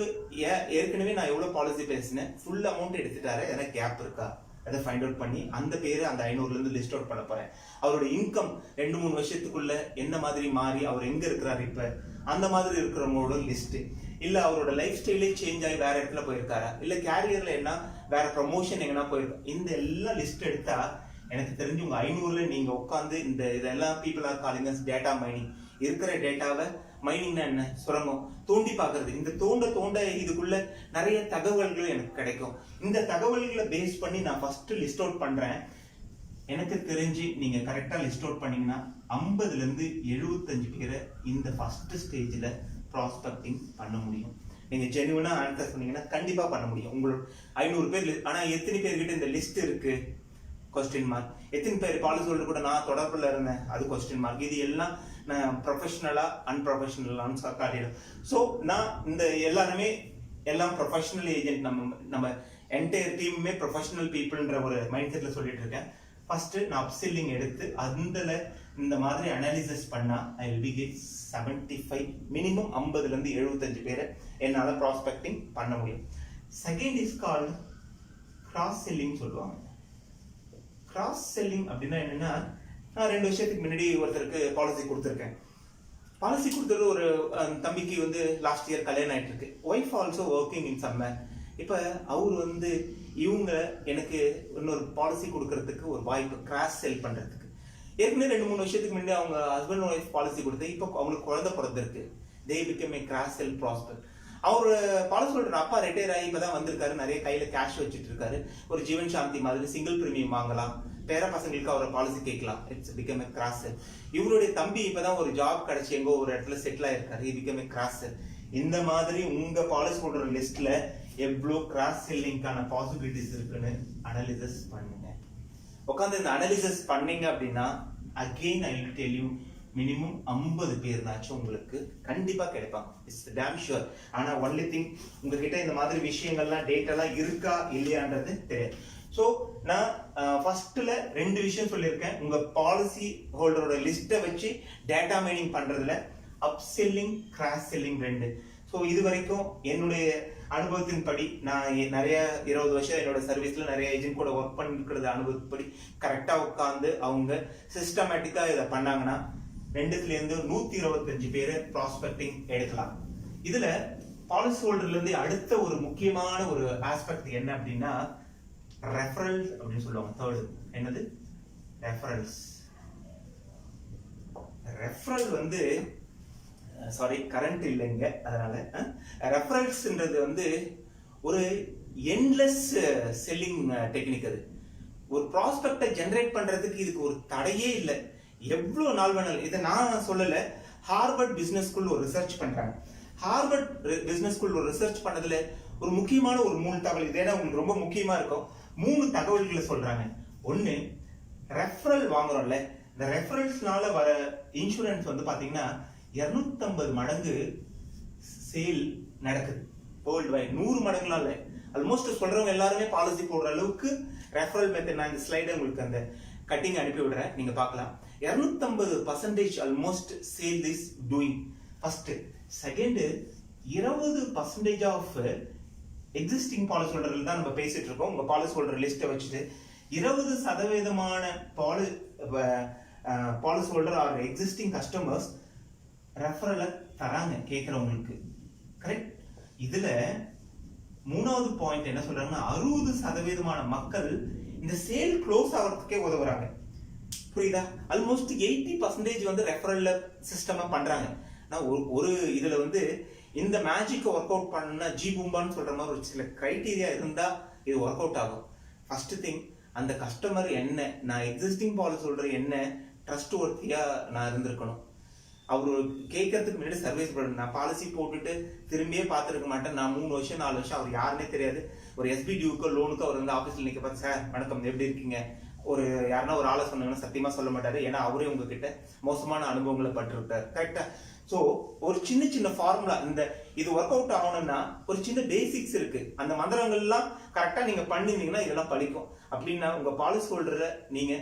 ஏற்கனவே நான் எவ்வளவு பாலிசி பேசினேன், ஃபுல் அமௌண்ட் எடுத்துட்டாரு, எனக்கு கேப் இருக்கா அதை ஃபைண்ட் அவுட் பண்ணி அந்த பேரு அந்த 500ல இருந்து லிஸ்ட் அவுட் பண்ண போறேன். அவரோட இன்கம் 2-3 வருஷத்துக்குள்ள என்ன மாதிரி மாறி அவர் எங்க இருக்கிறாரு இப்ப, அந்த மாதிரி இருக்கிறவங்களோட லிஸ்ட். இல்ல அவரோட லைஃப் ஸ்டைலே சேஞ்ச் ஆகி வேற இடத்துல போயிருக்காரா, இல்ல கேரியர்ல என்ன வேற ப்ரமோஷன் எங்கன்னா போயிருக்கா, இந்த எல்லாம் லிஸ்ட் எடுத்தா எனக்கு தெரிஞ்சு உங்க 500ல நீங்க உட்காந்து இதெல்லாம் people are calling as data mining. இருக்கிற டேட்டாவை மைனிங்னா என்ன, சுரங்கம் தோண்டி பாக்குறது. இந்த தோண்ட இதுக்குள்ள நிறைய தகவல்கள் எனக்கு கிடைக்கும். இந்த தகவல்களை பேஸ் பண்ணி நான் ஃபர்ஸ்ட் லிஸ்ட் அவுட் பண்றேன். எனக்கு தெரிஞ்சு நீங்க கரெக்டா லிஸ்ட் அவுட் பண்ணீங்கன்னா 50ல இருந்து 75 பேரை இந்த ஃபர்ஸ்ட் ஸ்டேஜ்ல ப்ராஸ்பெக்டிங் பண்ண முடியும். நீங்க ஜெனுவனா ஆன்சர் பண்ணீங்கன்னா கண்டிப்பா பண்ண முடியும். உங்களோட 500 பேர், ஆனா எத்தனை பேர்கிட்ட இந்த லிஸ்ட் இருக்கு, கொஸ்டின் மார்க். எத்தனை பேர் பாலிசி ஹோல்டர் கூட நான் தொடர்புல இருந்தேன், அது கொஸ்டின் மார்க். இது எல்லாம் நான் ப்ரொஃபஷனலா அன்ப்ரொஃபஷனலான்னு காட்டிடும். ஸோ நான் இந்த எல்லாருமே எல்லாம் ப்ரொஃபஷனல் ஏஜென்ட், நம்ம என்டையர் டீமுமே ப்ரொஃபஷனல் பீப்புள்ன்ற ஒரு மைண்ட் செட்ல சொல்லிட்டு இருக்கேன். ஃபர்ஸ்ட் நான் அப்செல்லிங் எடுத்து அதுல இந்த மாதிரி அனாலிசிஸ் பண்ணா I will be get 75, minimum 50ல இருந்து 75 பேரை என்னால ப்ராஸ்பெக்டிங் பண்ண முடியும். Second is called cross selling சொல்லுவாங்க. கிராஸ் செல்லிங் அப்படின்னா என்னன்னா, நான் 2 வருஷத்துக்கு முன்னாடி ஒருத்தருக்கு பாலிசி கொடுத்துருக்கேன். பாலிசி கொடுத்தது ஒரு தம்பிக்கு வந்து லாஸ்ட் இயர் கல்யாணம் ஆயிட்டு இருக்கு. Wife also working in summer. இப்ப அவர் இவங்க எனக்கு இன்னொரு பாலிசி கொடுக்கறதுக்கு ஒரு வாய்ப்பு, கிராஸ் செல் பண்றதுக்கு. ஏற்கனவே 2-3 வருஷத்துக்கு முன்னாடி அவங்க ஹஸ்பண்ட் ஒய்ஃப் பாலிசி கொடுத்து இப்போ அவங்களுக்கு குழந்தை பிறந்திருக்கு. They become a cross sell prospect. அவரு பாலிசி ஹோல்டர் அப்பா ரிட்டையர் ஆகி இப்பதான் வந்திருக்காரு, நிறைய கையில கேஷ் வச்சுட்டு இருக்காரு. ஒரு ஜீவன் சாந்தி மாதிரி சிங்கிள் பிரீமியம் வாங்கலாம், பேர பசங்களுக்கு அவரை பாலிசி கேட்கலாம். இட்ஸ் பிகம் ஏ கிராஸ் செல். இவருடைய தம்பி இப்பதான் ஒரு ஜாப் கிடைச்சி எங்கோ ஒரு இடத்துல செட்டில் ஆயிருக்காரு, he become a cross sell. இந்த மாதிரி உங்க பாலிசி ஹோல்டர் லிஸ்ட்ல எவ்வளவு கிராஸ் செல்லிங்கான பாசிபிலிட்டிஸ் இருக்குன்னு அனாலிசிஸ் பண்ணுங்க. உட்காந்து இந்த அனாலிசிஸ் பண்ணீங்க அப்படின்னா again I will tell you, minimum 50 பேர்னாச்சும் உங்களுக்கு கண்டிப்பா கிடைப்பாங்க. It's damn sure. ஆனா ஒன்லி திங், உங்ககிட்ட இந்த மாதிரி விஷயங்கள்லாம் டேட்டாலாம் இருக்கா இல்லையான்றது தெரியாது. ஸோ நான் ஃபர்ஸ்ட்ல 2 விஷயம் சொல்லியிருக்கேன். உங்க பாலிசி ஹோல்டரோட லிஸ்ட்டை வச்சு டேட்டா மைனிங் பண்றதுல அப்செல்லிங், கிராஸ் செல்லிங் 2. ஸோ இது வரைக்கும் என்னுடைய அனுபவத்தின்படி, நான் நிறைய 20 வருஷம் என்னோட சர்வீஸ்ல நிறைய ஏஜென்ட் கூட ஒர்க் பண்ணிருக்கிறது அனுபவப்படி கரெக்டா உட்காந்து அவங்க சிஸ்டமேட்டிக்கா இதை பண்ணாங்கன்னா 2ல இருந்து 125 பேரை ப்ராஸ்பெக்டிங் எடுக்கலாம். இதுல பாலிசி ஹோல்டர்ல இருந்து அடுத்த ஒரு முக்கியமான ஒரு ஆஸ்பெக்ட் என்ன அப்படின்னா, ரெஃபரல்ஸ் அப்படின்னு சொல்லுவாங்க. தேர்டு என்னது? ரெஃபரல்ஸ். ரெஃபரல் வந்து சாரி கரண்ட் இல்லைங்க, அதனால ரெஃபரல்ஸ்ன்றது வந்து ஒரு என்லெஸ் செல்லிங் டெக்னிக். அது ஒரு ப்ராஸ்பெக்டை ஜெனரேட் பண்றதுக்கு இதுக்கு ஒரு தடையே இல்லை. எவ்வளவு நாள் வேணாலும். இதை நான் சொல்லல, ஹார்வர்ட் பிசினஸ் ஸ்கூல் ஒரு ரிசர்ச் பண்றாங்க. ஹார்வர்ட் பிசினஸ் ஸ்கூல் ஒரு ரிசர்ச் பண்ணதுல ஒரு முக்கியமான ஒரு 3 தகவல், இது ஏன்னா உங்களுக்கு ரொம்ப முக்கியமா இருக்கும். 3 தகவல்களை சொல்றாங்க. ஒண்ணு, ரெஃபரல் வாங்குறோம்ல, இந்த ரெஃபரல்ஸ்னால வர இன்சூரன்ஸ் வந்து பாத்தீங்கன்னா 250 மடங்கு சேல் நடக்குது வேர்ல்டு வைட். 100 மடங்குலாம் இல்லை, ஆல்மோஸ்ட் சொல்றவங்க எல்லாருமே பாலிசி போடுற அளவுக்கு ரெஃபரல் மெத்தட். நான் இந்த ஸ்லைடை உங்களுக்கு அந்த கட்டிங் அனுப்பி விடுறேன், நீங்க பார்க்கலாம். 250% almost sale is doing. First. Second, 20% of existing policy ஹோல்டர்கள் தான் நம்ம பேசிட்டு இருக்கோம். உங்க பாலிசி ஹோல்டர் லிஸ்ட்டை வச்சுட்டு 20% policy holder or existing customers ரெஃபரலை தராங்க கேட்கறவங்களுக்கு. கரெக்ட். இதுல 3வது பாயிண்ட் என்ன சொல்றாங்கன்னா, 60% மக்கள் இந்த சேல் க்ளோஸ் ஆகிறதுக்கே உதவுறாங்க. புரியுதா? ஆல்மோஸ்ட் 80% வந்து ரெஃபரல் சிஸ்டமா பண்றாங்க. ஒரு இதுல வந்து இந்த மேஜிக் ஒர்க் அவுட் பண்ணா ஜி பூம்பான்னு சொல்ற மாதிரி ஒரு சில கிரைட்டீரியா இருந்தா இது ஒர்க் அவுட் ஆகும். ஃபர்ஸ்ட் திங், அந்த கஸ்டமர் என்ன, நான் எக்ஸிஸ்டிங் பாலிசி ஹோல்டர் என்ன ட்ரஸ்ட் ஒர்த்தியா நான் இருந்திருக்கணும். அவரு கேட்கறதுக்கு முன்னாடி சர்வீஸ் பண்ணணும். நான் பாலிசி போட்டுட்டு திரும்பியே பார்த்துருக்க மாட்டேன். நான் 3 வருஷம் 4 வருஷம் அவர் யாருன்னே தெரியாது. ஒரு எஸ்பிடியூக்கோ லோனுக்கோ அவர் வந்து ஆஃபீஸில் நிற்க பார்த்து, சார் வணக்கம் எப்படி இருக்கீங்க, ஒரு யாருன்னா ஒரு ஆளை சொன்னாங்கன்னா சத்தியமா சொல்ல மாட்டாரு. ஏன்னா அவரே உங்ககிட்ட மோசமான அனுபவங்களை பட்டிருக்காரு. கரெக்டா? ஸோ ஒரு சின்ன சின்ன ஃபார்முலா, இந்த இது ஒர்க் அவுட் ஆகணும்னா ஒரு சின்ன பேசிக்ஸ் இருக்கு. அந்த மந்திரங்கள்லாம் கரெக்டா நீங்க பண்ணிருந்தீங்கன்னா இதெல்லாம் பழிக்கும். அப்படின்னா உங்க பாலிசி ஹோல்டரை நீங்க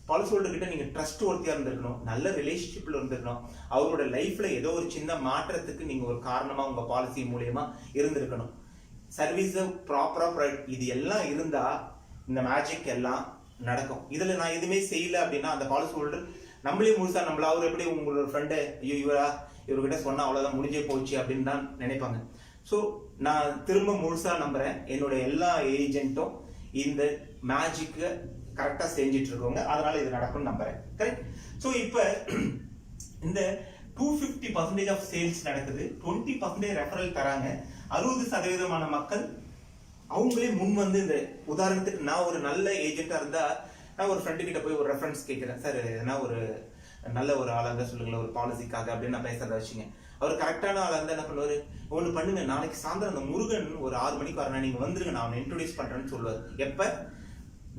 பாலிசி ஹோல்டர் கிட்ட நீங்க ட்ரஸ்ட் ஒர்த்தியா இருந்திருக்கணும், நல்ல ரிலேஷன்ஷிப்ல இருந்திருக்கணும், அவரோட லைஃப்ல ஏதோ ஒரு சின்ன மாற்றத்துக்கு நீங்க ஒரு காரணமா உங்க பாலிசி மூலியமா இருந்திருக்கணும். சர்வீஸ் ப்ராப்பரா இது எல்லாம் இருந்தா இந்த மேஜிக் எல்லாம் நடக்கும். இதுல நான் எதுவுமே செய்யல அப்படின்னா அந்த பாலிசி ஹோல்டர் நம்மளே முழுசா அவர் எப்படி உங்களோட ஃப்ரெண்டு, ஐயோ இவர்கிட்ட சொன்னா அவ்வளவுதான் முடிஞ்சே போச்சு அப்படின்னு தான் நினைப்பாங்க. ஸோ நான் திரும்ப முழுசா நம்புறேன், என்னோட எல்லா ஏஜென்ட்டும் இந்த மேஜிக்கை கரெக்டா செஞ்சிட்டு இருக்கவங்க, அதனால இது நடக்கும்னு நம்புறேன். கரெக்ட். ஸோ இப்ப இந்த 250% ஆஃப் சேல்ஸ் நடக்குது, 20% ரெஃபரல் தராங்க. 60% மக்கள் அவங்களே முன் வந்து இந்த உதாரணத்துக்கு நான் ஒரு நல்ல ஏஜென்ட்டா இருந்தா நான் ஒரு ஃப்ரெண்டு கிட்ட போய் ஒரு ரெஃபரன்ஸ் கேட்கிறேன், சார் எதனா ஒரு நல்ல ஒரு ஆளா இருந்தா சொல்லுங்களேன் ஒரு பாலிசிக்காக அப்படின்னு நான் பேசுறத வச்சுங்க. அவர் கரெக்டான ஆளா இருந்தா என்ன பண்ணுவாரு, ஒண்ணு பண்ணுங்க, நாளைக்கு சாயந்தரம் அந்த முருகன் ஒரு 6 மணிக்கு வரணும், நீங்க வந்துருங்க, நான் அவனை இன்ட்ரோடியூஸ் பண்றேன்னு சொல்லுவார். எப்ப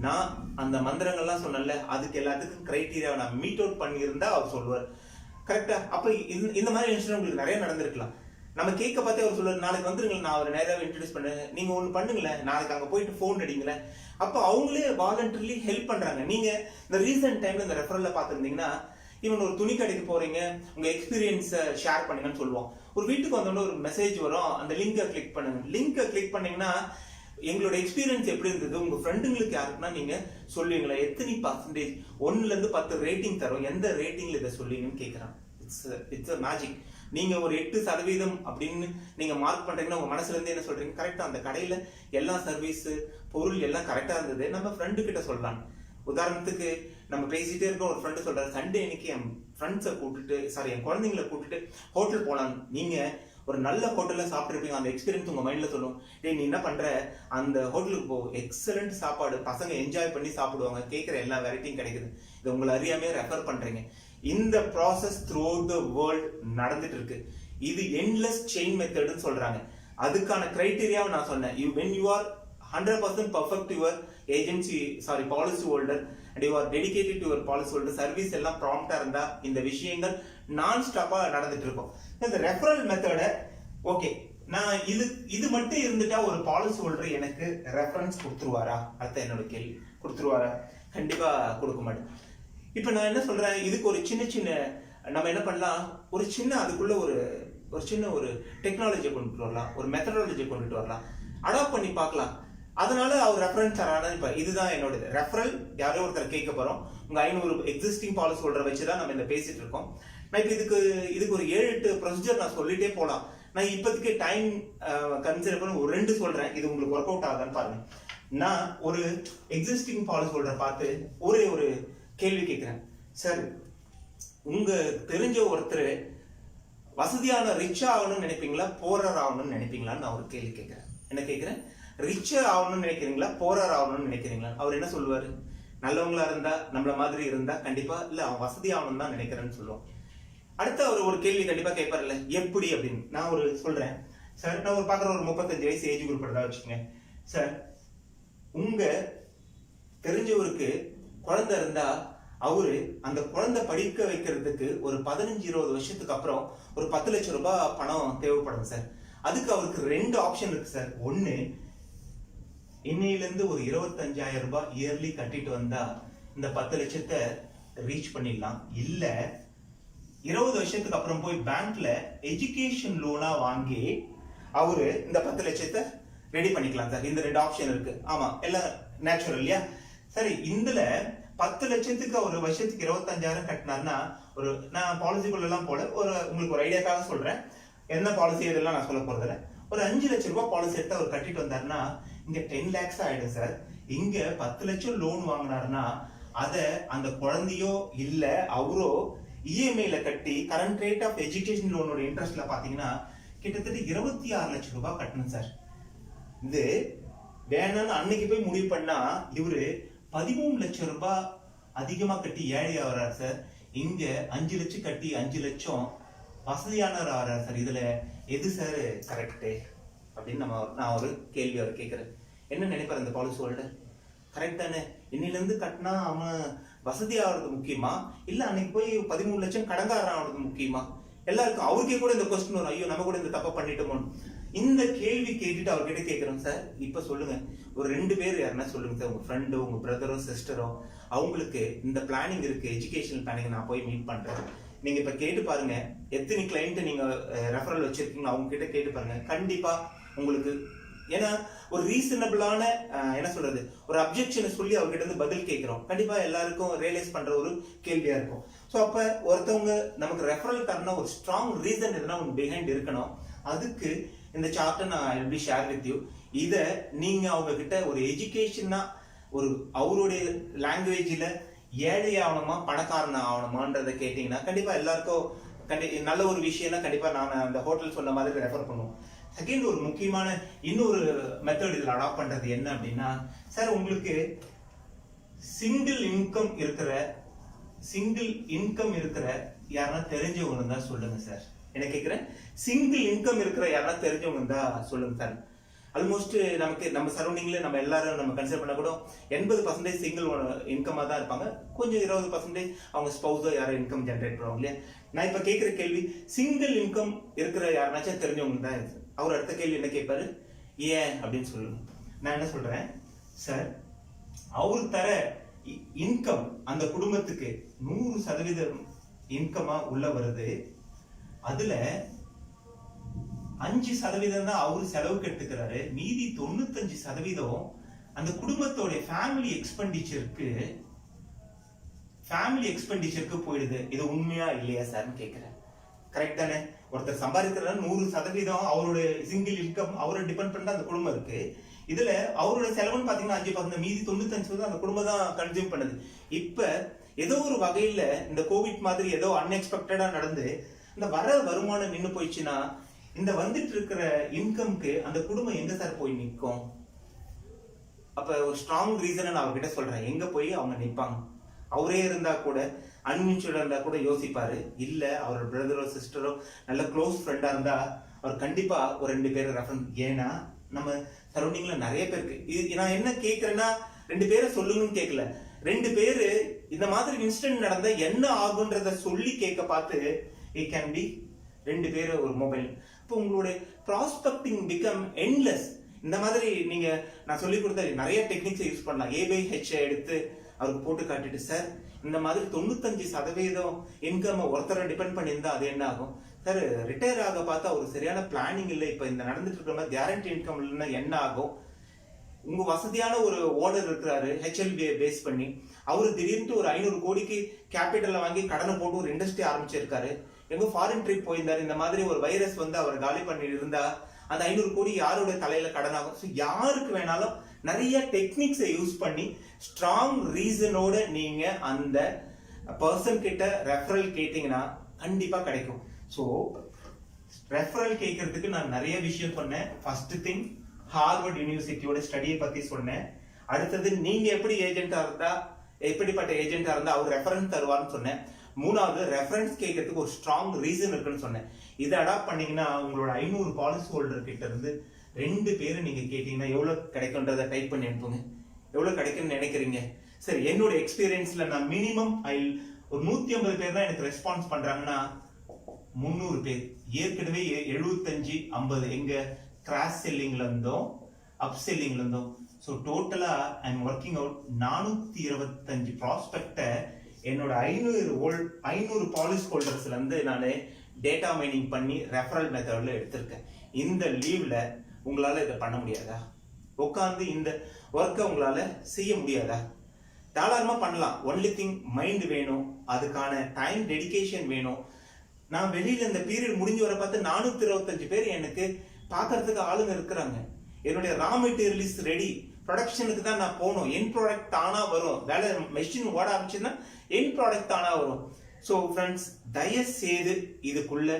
நான் அந்த மந்திரங்கள்லாம் சொன்னேன்ல, அதுக்கு எல்லாத்துக்கும் கிரைட்டீரியாவை நான் மீட் அவுட் பண்ணியிருந்தா அவர் சொல்லுவார். கரெக்டா? அப்ப இந்த மாதிரி இன்சிடென்ட் உங்களுக்கு நிறைய நடந்திருக்கலாம். நம்ம கேட்க பார்த்தே அவர் சொல்லுவார், நாளைக்கு வந்துருங்களேன், நான் அவர் நேராக இன்ட்ரடியூஸ் பண்ணேன், நீங்க ஒண்ணு பண்ணுங்களேன், நாளைக்கு அங்க போயிட்டு போன் அடிங்களேன். அப்ப அவங்களே வாலண்டரிலி ஹெல்ப் பண்றாங்க. நீங்க இந்த ரீசெண்ட் டைம்ல இந்த ரெஃபரல்ல பாத்துருந்தீங்கன்னா, இவன் ஒரு துணி கடைக்கு போறீங்க, உங்க எக்ஸ்பீரியன்ஸ் ஷேர் பண்ணுங்கன்னு சொல்லுவோம். ஒரு வீட்டுக்கு வந்தோட ஒரு மெசேஜ் வரும், அந்த லிங்கை கிளிக் பண்ணுங்க. லிங்கை கிளிக் பண்ணீங்கன்னா எங்களோட எக்ஸ்பீரியன்ஸ் எப்படி இருந்தது, உங்க ஃப்ரெண்டுங்களுக்கு யாருக்குன்னா நீங்க சொல்லுவீங்களா, எத்தனை பர்சன்டேஜ், 1ல 10 ரேட்டிங் தரும், எந்த ரேட்டிங்ல இதை சொல்லுவீங்கன்னு கேட்கறான். It's magic. நீங்க ஒரு 8% அப்படின்னு நீங்க மார்க் பண்றீங்கன்னா உங்க மனசுல இருந்து என்ன சொல்றீங்க, கரெக்டா அந்த கடையில எல்லா சர்வீஸ் பொருள் எல்லாம் கரெக்டா இருந்தது, நம்ம ஃப்ரெண்டு கிட்ட சொல்லலாம். உதாரணத்துக்கு நம்ம பேசிட்டே இருக்க ஒரு ஃப்ரெண்டு சொல்றாரு, சண்டே இன்னைக்கு என் ஃப்ரெண்ட்ஸை கூட்டிட்டு என் குழந்தைங்களை கூட்டிட்டு ஹோட்டல் போனாங்க. நீங்க ஒரு நல்ல ஹோட்டல்ல சாப்பிட்டுருப்பீங்க, அந்த எக்ஸ்பீரியன்ஸ் உங்க மைண்ட்ல சொல்லும், டேய் நீ என்ன பண்ற, அந்த ஹோட்டலுக்கு போ, எக்ஸலண்ட் சாப்பாடு, பசங்க என்ஜாய் பண்ணி சாப்பிடுவாங்க, கேட்கிற எல்லா வெரைட்டியும் கிடைக்குது, இது உங்களை அறியாமே ரெஃபர் பண்றீங்க. இந்த process through out the world நடந்துட்டு இருக்கு. இது என்லெஸ் செயின் மெத்தட்னு சொல்றாங்க. அதுக்கான கிரைட்டீரியாவை நான் சொன்னேன். when you are 100% perfect to your agency policy holder and you are dedicated to your policy holder, service எல்லாம் ப்ராம்ப்டா இருந்தா இந்த விஷயங்கள் நான் ஸ்டாப்பா நடந்துட்டு இருக்கும். இந்த ரெஃபரல் மெத்தட ஓகே, நான் இது மட்டும் இருந்துட்டா ஒரு பாலிசி ஹோல்டர் எனக்கு ரெஃபரன்ஸ் கொடுத்துருவாரா, அடுத்த என்னோட கேள்வி, கொடுத்துருவாரா? கண்டிப்பா கொடுக்க மாட்டேன். இப்ப நான் என்ன சொல்றேன், இதுக்கு ஒரு சின்ன நம்ம என்ன பண்ணலாம், ஒரு சின்ன அதுக்குள்ள ஒரு சின்ன ஒரு டெக்னாலஜியை கொண்டுட்டு வரலாம், ஒரு மெத்தடாலஜியை கொண்டுட்டு வரலாம், அடாப்ட் பண்ணி பார்க்கலாம். அதனால அவர் ரெஃபரன்ஸ் தரான. இப்ப இதுதான் என்னோட ரெஃபரல். யாரோ ஒருத்தர் கேட்க போறோம், உங்க 500 எக்ஸிஸ்டிங் பாலிசி ஹோல்டரை வச்சுதான் நம்ம இந்த பேசிட்டு இருக்கோம். நான் இப்ப இதுக்கு ஒரு 7-8 ப்ரொசீஜர் நான் சொல்லிட்டே போலாம். நான் இப்போதைக்கு டைம் கன்சிடர் பண்ணி ஒரு 2 சொல்றேன், இது உங்களுக்கு ஒர்க் அவுட் ஆகுதான்னு பாருங்க. நான் ஒரு எக்ஸிஸ்டிங் பாலிசி ஹோல்டரை பார்த்து ஒரே ஒரு கேள்வி கேட்கிறேன். சார், உங்க தெரிஞ்ச ஒருத்தர் வசதியான ரிச்சா ஆகணும்னு நினைப்பீங்களா, போரர் ஆகணும்னு நினைப்பீங்களான்னு நான் ஒரு கேள்வி கேட்கிறேன். என்ன கேட்கிறேன்? ரிச்சா ஆகணும்னு நினைக்கிறீங்களா, போரர் ஆகணும்னு நினைக்கிறீங்களா? அவர் என்ன சொல்லுவாரு? நல்லவங்களா இருந்தா, நம்மள மாதிரி இருந்தா கண்டிப்பா இல்ல அவன் வசதி ஆகணும்னு தான் நினைக்கிறேன்னு சொல்லுவோம். அடுத்த அவர் ஒரு கேள்வி கண்டிப்பா கேட்பார்ல, எப்படி அப்படின்னு. நான் ஒரு சொல்றேன். சார், நான் ஒரு பாக்குற ஒரு 35 வயசு ஏஜ் குரூப் தான் வச்சுக்கோங்க. சார், உங்க தெரிஞ்சவருக்கு குழந்தை இருந்தா அவரு அந்த குழந்தை படிக்க வைக்கிறதுக்கு ஒரு 15-20 வருஷத்துக்கு அப்புறம் ஒரு 10 லட்சம் ரூபாய் பணம் தேவைப்படும் சார். அதுக்கு அவருக்கு 2 ஆப்ஷன் இருக்கு சார். ஒண்ணு, இன்னையிலிருந்து ஒரு 25,000 ரூபாய் இயர்லி கட்டிட்டு வந்தா இந்த 10 லட்சத்தை ரீச் பண்ணிடலாம். இல்ல 20 வருஷத்துக்கு அப்புறம் போய் பேங்க்ல எஜுகேஷன் லோனா வாங்கி அவரு இந்த 10 லட்சத்தை ரெடி பண்ணிக்கலாம் சார். இந்த 2 ஆப்ஷன் இருக்கு. ஆமா, எல்லாம் நேச்சுரல் இல்லையா? சரி, இதுல 10 லட்சத்துக்கு ஒரு வருஷத்துக்கு 25,000 கட்டினார்னா, ஒரு நான் பாலிசிக்குள்ள எல்லாம் போல ஒரு உங்களுக்கு ஒரு ஐடியாக்காக சொல்றேன். என்ன பாலிசி இதெல்லாம் நான் சொல்ல போறதில்ல. ஒரு 5 லட்சம் ரூபாய் பாலிசி எடுத்து அவர் கட்டிட்டு வந்தாருன்னா இங்க 10 lakhs ஆயிடும் சார். இங்க 10 லட்சம் லோன் வாங்கினாருன்னா அத அந்த குழந்தையோ இல்ல அவரோ இஎம்ஐல கட்டி கரண்ட் ரேட் ஆஃப் எஜுகேஷன் லோனோட இன்ட்ரெஸ்ட்ல பாத்தீங்கன்னா கிட்டத்தட்ட 26 லட்சம் ரூபாய் கட்டணும் சார். இது வேணும்னு அன்னைக்கு போய் முடிவு பண்ணா இவரு 13 லட்சம் ரூபாய் அதிகமா கட்டி ஏழை ஆகிறார் சார். இங்க 5 லட்சம் கட்டி 5 லட்சம் வசதியானவர் ஆகிறார் சார். இதுல எது சார் கரெக்ட் அப்படின்னு நான் ஒரு கேள்வி அவர் கேட்கிறேன். என்ன நினைப்பார் அந்த பாலிசி ஹோல்டர்? கரெக்ட் தானே? இன்னிலிருந்து கட்டினா அவன் வசதி ஆகிறது முக்கியமா, இல்ல அன்னைக்கு போய் 13 லட்சம் கடங்காரன் ஆகிறது முக்கியமா? எல்லாருக்கும் அவருக்கே கூட இந்த கொஸ்டின் வரும், ஐயோ நம்ம கூட இந்த தப்பை பண்ணிட்டோமோன்னு. இந்த கேள்வி கேட்டுட்டு அவர்கிட்ட கேட்கிறோம். சார், இப்ப சொல்லுங்க, ஒரு 2 பேர் யாருன்னா சொல்லுங்க சார், உங்க ஃப்ரெண்டோ உங்க பிரதரோ சிஸ்டரோ அவங்களுக்கு இந்த பிளானிங் இருக்கு, எஜுகேஷனல் பிளானிங், நான் போய் மீட் பண்றேன். நீங்க இப்ப கேட்டு பாருங்க, எத்தனை கிளைண்ட் நீங்க ரெஃபரல் வச்சிருக்கீங்க அவங்க கிட்ட கேட்டு பாருங்க. கண்டிப்பா உங்களுக்கு, ஏன்னா ஒரு ரீசனபிளான என்ன சொல்றது, ஒரு அப்ஜெக்ஷனை சொல்லி அவர்கிட்ட இருந்து பதில் கேட்கிறோம். கண்டிப்பா எல்லாருக்கும் ரியலைஸ் பண்ற ஒரு கேள்வியா இருக்கும். ஸோ அப்ப ஒருத்தவங்க நமக்கு ரெஃபரல் தரணும், ஒரு ஸ்ட்ராங் ரீசன் எதுனா ஒன்று பிஹைண்ட் இருக்கணும். அதுக்கு இந்த சார்ட்டை நான் எப்படி ஷேர் வித் யூ. இத நீங்க அவங்க கிட்ட ஒரு எஜுகேஷனா, ஒரு அவருடைய லாங்குவேஜ்ல ஏழை ஆகணுமா பணக்காரன் ஆகணுமான்றதை கேட்டீங்கன்னா கண்டிப்பா எல்லாருக்கும் நல்ல ஒரு விஷயம்னா கண்டிப்பா நான் அந்த ஹோட்டல் சொன்ன மாதிரி ரெஃபர் பண்ணுவோம். செகண்ட், ஒரு முக்கியமான இன்னொரு மெத்தட் இதில் அடாப்ட் பண்றது என்ன அப்படின்னா, சார் உங்களுக்கு சிங்கிள் இன்கம் இருக்கிற யாருன்னா தெரிஞ்சவங்க இருந்தா சொல்லுங்க சார். என்ன கேட்கிறேன்? சிங்கிள் இன்கம் இருக்கிற யாருன்னா தெரிஞ்சவங்க இருந்தா சொல்லுங்க சார். ஆல்மோஸ்ட் நமக்கு நம்ம சரௌண்டிங்ல நம்ம எல்லாரும் நம்ம கன்சிடர் பண்ண கூட 80% சிங்கிள் இன்கமா தான் இருப்பாங்க. கொஞ்சம் 20% அவங்க ஸ்பௌஸோ யாரும் இன்கம் ஜென்ரேட் பண்ணுவாங்க இல்லையா? நான் இப்ப கேட்கிற கேள்வி, சிங்கிள் இன்கம் இருக்கிற யாருனாச்சும் தெரிஞ்சவங்க தான் இருக்கு. அவர் அடுத்த கேள்வி என்ன கேட்பாரு? ஏன் அப்படின்னு சொல்லுங்க. நான் என்ன சொல்றேன், சார் அவர் தர இன்கம் அந்த குடும்பத்துக்கு 100% இன்கமா உள்ள வருது. அதுல 5% தான் அவரு செலவுக்கு எடுத்துக்கிறாரு. மீதி 95% அந்த குடும்பத்தோட ஃபேமிலி எக்ஸ்பெண்டிச்சருக்கு போயிடுது. இது உண்மையா இல்லையா சார்னு கேட்கிறேன். கரெக்ட் தானே? ஒருத்தர் சம்பாதிக்கிறாரு, 100% அவருடைய சிங்கிள் இன்கம் அவரை டிபெண்ட் பண்ண அந்த குடும்பம் இருக்கு. இதுல அவரோட செலவுன்னு பாத்தீங்கன்னா 5%, மீதி 95% அந்த குடும்பம் தான் கன்சியூம் பண்ணுது. இப்ப ஏதோ ஒரு வகையில இந்த கோவிட் மாதிரி ஏதோ அன்எக்ஸ்பெக்டடா நடந்து இந்த வர வருமானம் நின்னு போயிடுச்சுன்னா இந்த வந்துட்டு இருக்கிற இன்கம்க்கு அந்த குடும்பம் எங்க சார் போய் நிற்கும்? அப்ப ஒரு ஸ்ட்ராங் ரீசனை நான் அவர்கிட்ட சொல்றேன், எங்க போய் அவங்க நிற்பாங்க? அவரே இருந்தா கூட, அன்மியூச்சுவலா இருந்தா கூட யோசிப்பாரு. இல்ல அவர் பிரதரோ சிஸ்டரோ நல்ல க்ளோஸ் ஃப்ரெண்டா இருந்தா அவர் கண்டிப்பா ஒரு 2 பேரை ரெஃபரன்ஸ். ஏன்னா நம்ம சரௌண்டிங்ல நிறைய பேருக்கு நான் என்ன கேட்கிறேன்னா, 2 பேரை சொல்லுங்கன்னு கேட்கல, 2 பேரு இந்த மாதிரி இன்சிடென்ட் நடந்தா என்ன ஆகுன்றத சொல்லி கேட்க பார்த்து இட் கேன் பி 2 பேரு ஒரு மொபைல். இப்போ உங்களுடைய ப்ராஸ்பெக்டிங் பிகம் எண்ட்லெஸ். இந்த மாதிரி நீங்க நான் சொல்லி கொடுத்த நிறைய டெக்னிக்ஸ் யூஸ் பண்ணலாம். A/H எடுத்து அவருக்கு போட்டு காட்டிட்டு, சார் இந்த மாதிரி 95% இன்கம் ஒருத்தரை டிபெண்ட் பண்ணியிருந்தா அது என்ன ஆகும் சார்? ரிட்டையர் ஆக பார்த்தா ஒரு சரியான பிளானிங் இல்லை. இப்ப இந்த நடந்துட்டு இருக்கிற மாதிரி கேரண்டி இன்கம் இல்லைன்னா என்ன ஆகும்? உங்க வசதியான ஒரு ஓனர் இருக்கிறாரு, HLB பேஸ் பண்ணி அவரு திடீர்னு ஒரு 500 கோடிக்கு கேபிட்டலை வாங்கி கடனை போட்டு ஒரு இண்டஸ்ட்ரி ஆரம்பிச்சிருக்காரு. எங்க ஃபாரின் ட்ரிப் போயிருந்தாரு. இந்த மாதிரி ஒரு வைரஸ் வந்து அவர் காலி பண்ணி இருந்தா அந்த 500 கோடி யாரோட தலையில கடனாகும். ஸோ யாருக்கு வேணாலும் நிறைய டெக்னிக்ஸை யூஸ் பண்ணி ஸ்ட்ராங் ரீசனோட நீங்க அந்த பர்சன் கிட்ட ரெஃபரல் கேட்டீங்கன்னா கண்டிப்பா கிடைக்கும். ஸோ ரெஃபரல் கேட்கறதுக்கு நான் நிறைய விஷயம் சொன்னேன். ஃபர்ஸ்ட் திங் ஹார்வர்ட் யூனிவர்சிட்டியோட ஸ்டடியை பத்தி சொன்னேன். அடுத்தது நீங்க எப்படி ஏஜென்டா இருந்தா எப்படிப்பட்ட ஏஜென்டா இருந்தா அவர் ரெஃபரன்ஸ் தருவார்னு சொன்னேன். மூணாவது ரெஃபரன்ஸ் கேட்கறதுக்கு ஒரு ஸ்ட்ராங் ரீசன் இருக்குன்னு சொன்னேன். இதை அடாப்ட் பண்ணீங்கன்னா உங்களோட 500 பாலிசி ஹோல்டர் கிட்ட இருந்து 2 பேரை நீங்க கேட்டீங்கன்னா எவ்வளவு கிடைக்கும்ன்றதை டைப் பண்ணி அனுப்புங்க. எவ்வளவு கிடைக்கும்னு நினைக்கிறீங்க? சரி, என்னோட எக்ஸ்பீரியன்ஸ்ல நான் மினிமம் ஒரு 150 பேர் தான் எனக்கு ரெஸ்பான்ஸ் பண்றாங்கன்னா 300 பேர் ஏற்கனவே 75 50 எங்க கிராஸ் செல்லிங்ல இருந்தோம், அப் செல்லிங்ல இருந்தோம். ஸோ டோட்டலா ஐ எம் ஒர்க்கிங் அவுட் 425 ப்ராஸ்பெக்டை என்னோட 500 பாலிசி ஹோல்டர்ஸ்ல இருந்து நான் டேட்டா மைனிங் பண்ணி ரெஃபரல் மெத்தட்ல எடுத்திருக்கேன். இந்த லீவ்ல உங்களால இதை பண்ண முடியாதா? உட்காந்து இந்த ஒர்க்கை உங்களால செய்ய முடியாதா? தாராளமா பண்ணலாம். ஒன்லி திங் மைண்ட் வேணும், அதுக்கான டைம் டெடிகேஷன் வேணும். நான் வெளியில இந்த பீரியட் முடிஞ்சு வர பார்த்து 425 பேர் எனக்கு பாக்குறதுக்கு ஆளுங்க இருக்கிறாங்க. என்னுடைய ரா மெட்டீரியல் ரெடி, ப்ரொடக்ஷனுக்கு தான் நான் போகணும். என் ப்ராடக்ட் தானா வரும். வேலை மெஷின் ஓட ஆரம்பிச்சுன்னா என் ப்ராடக்ட் தானா வரும். ஸோ ஃப்ரெண்ட்ஸ், தயவு செய்து இதுக்குள்ள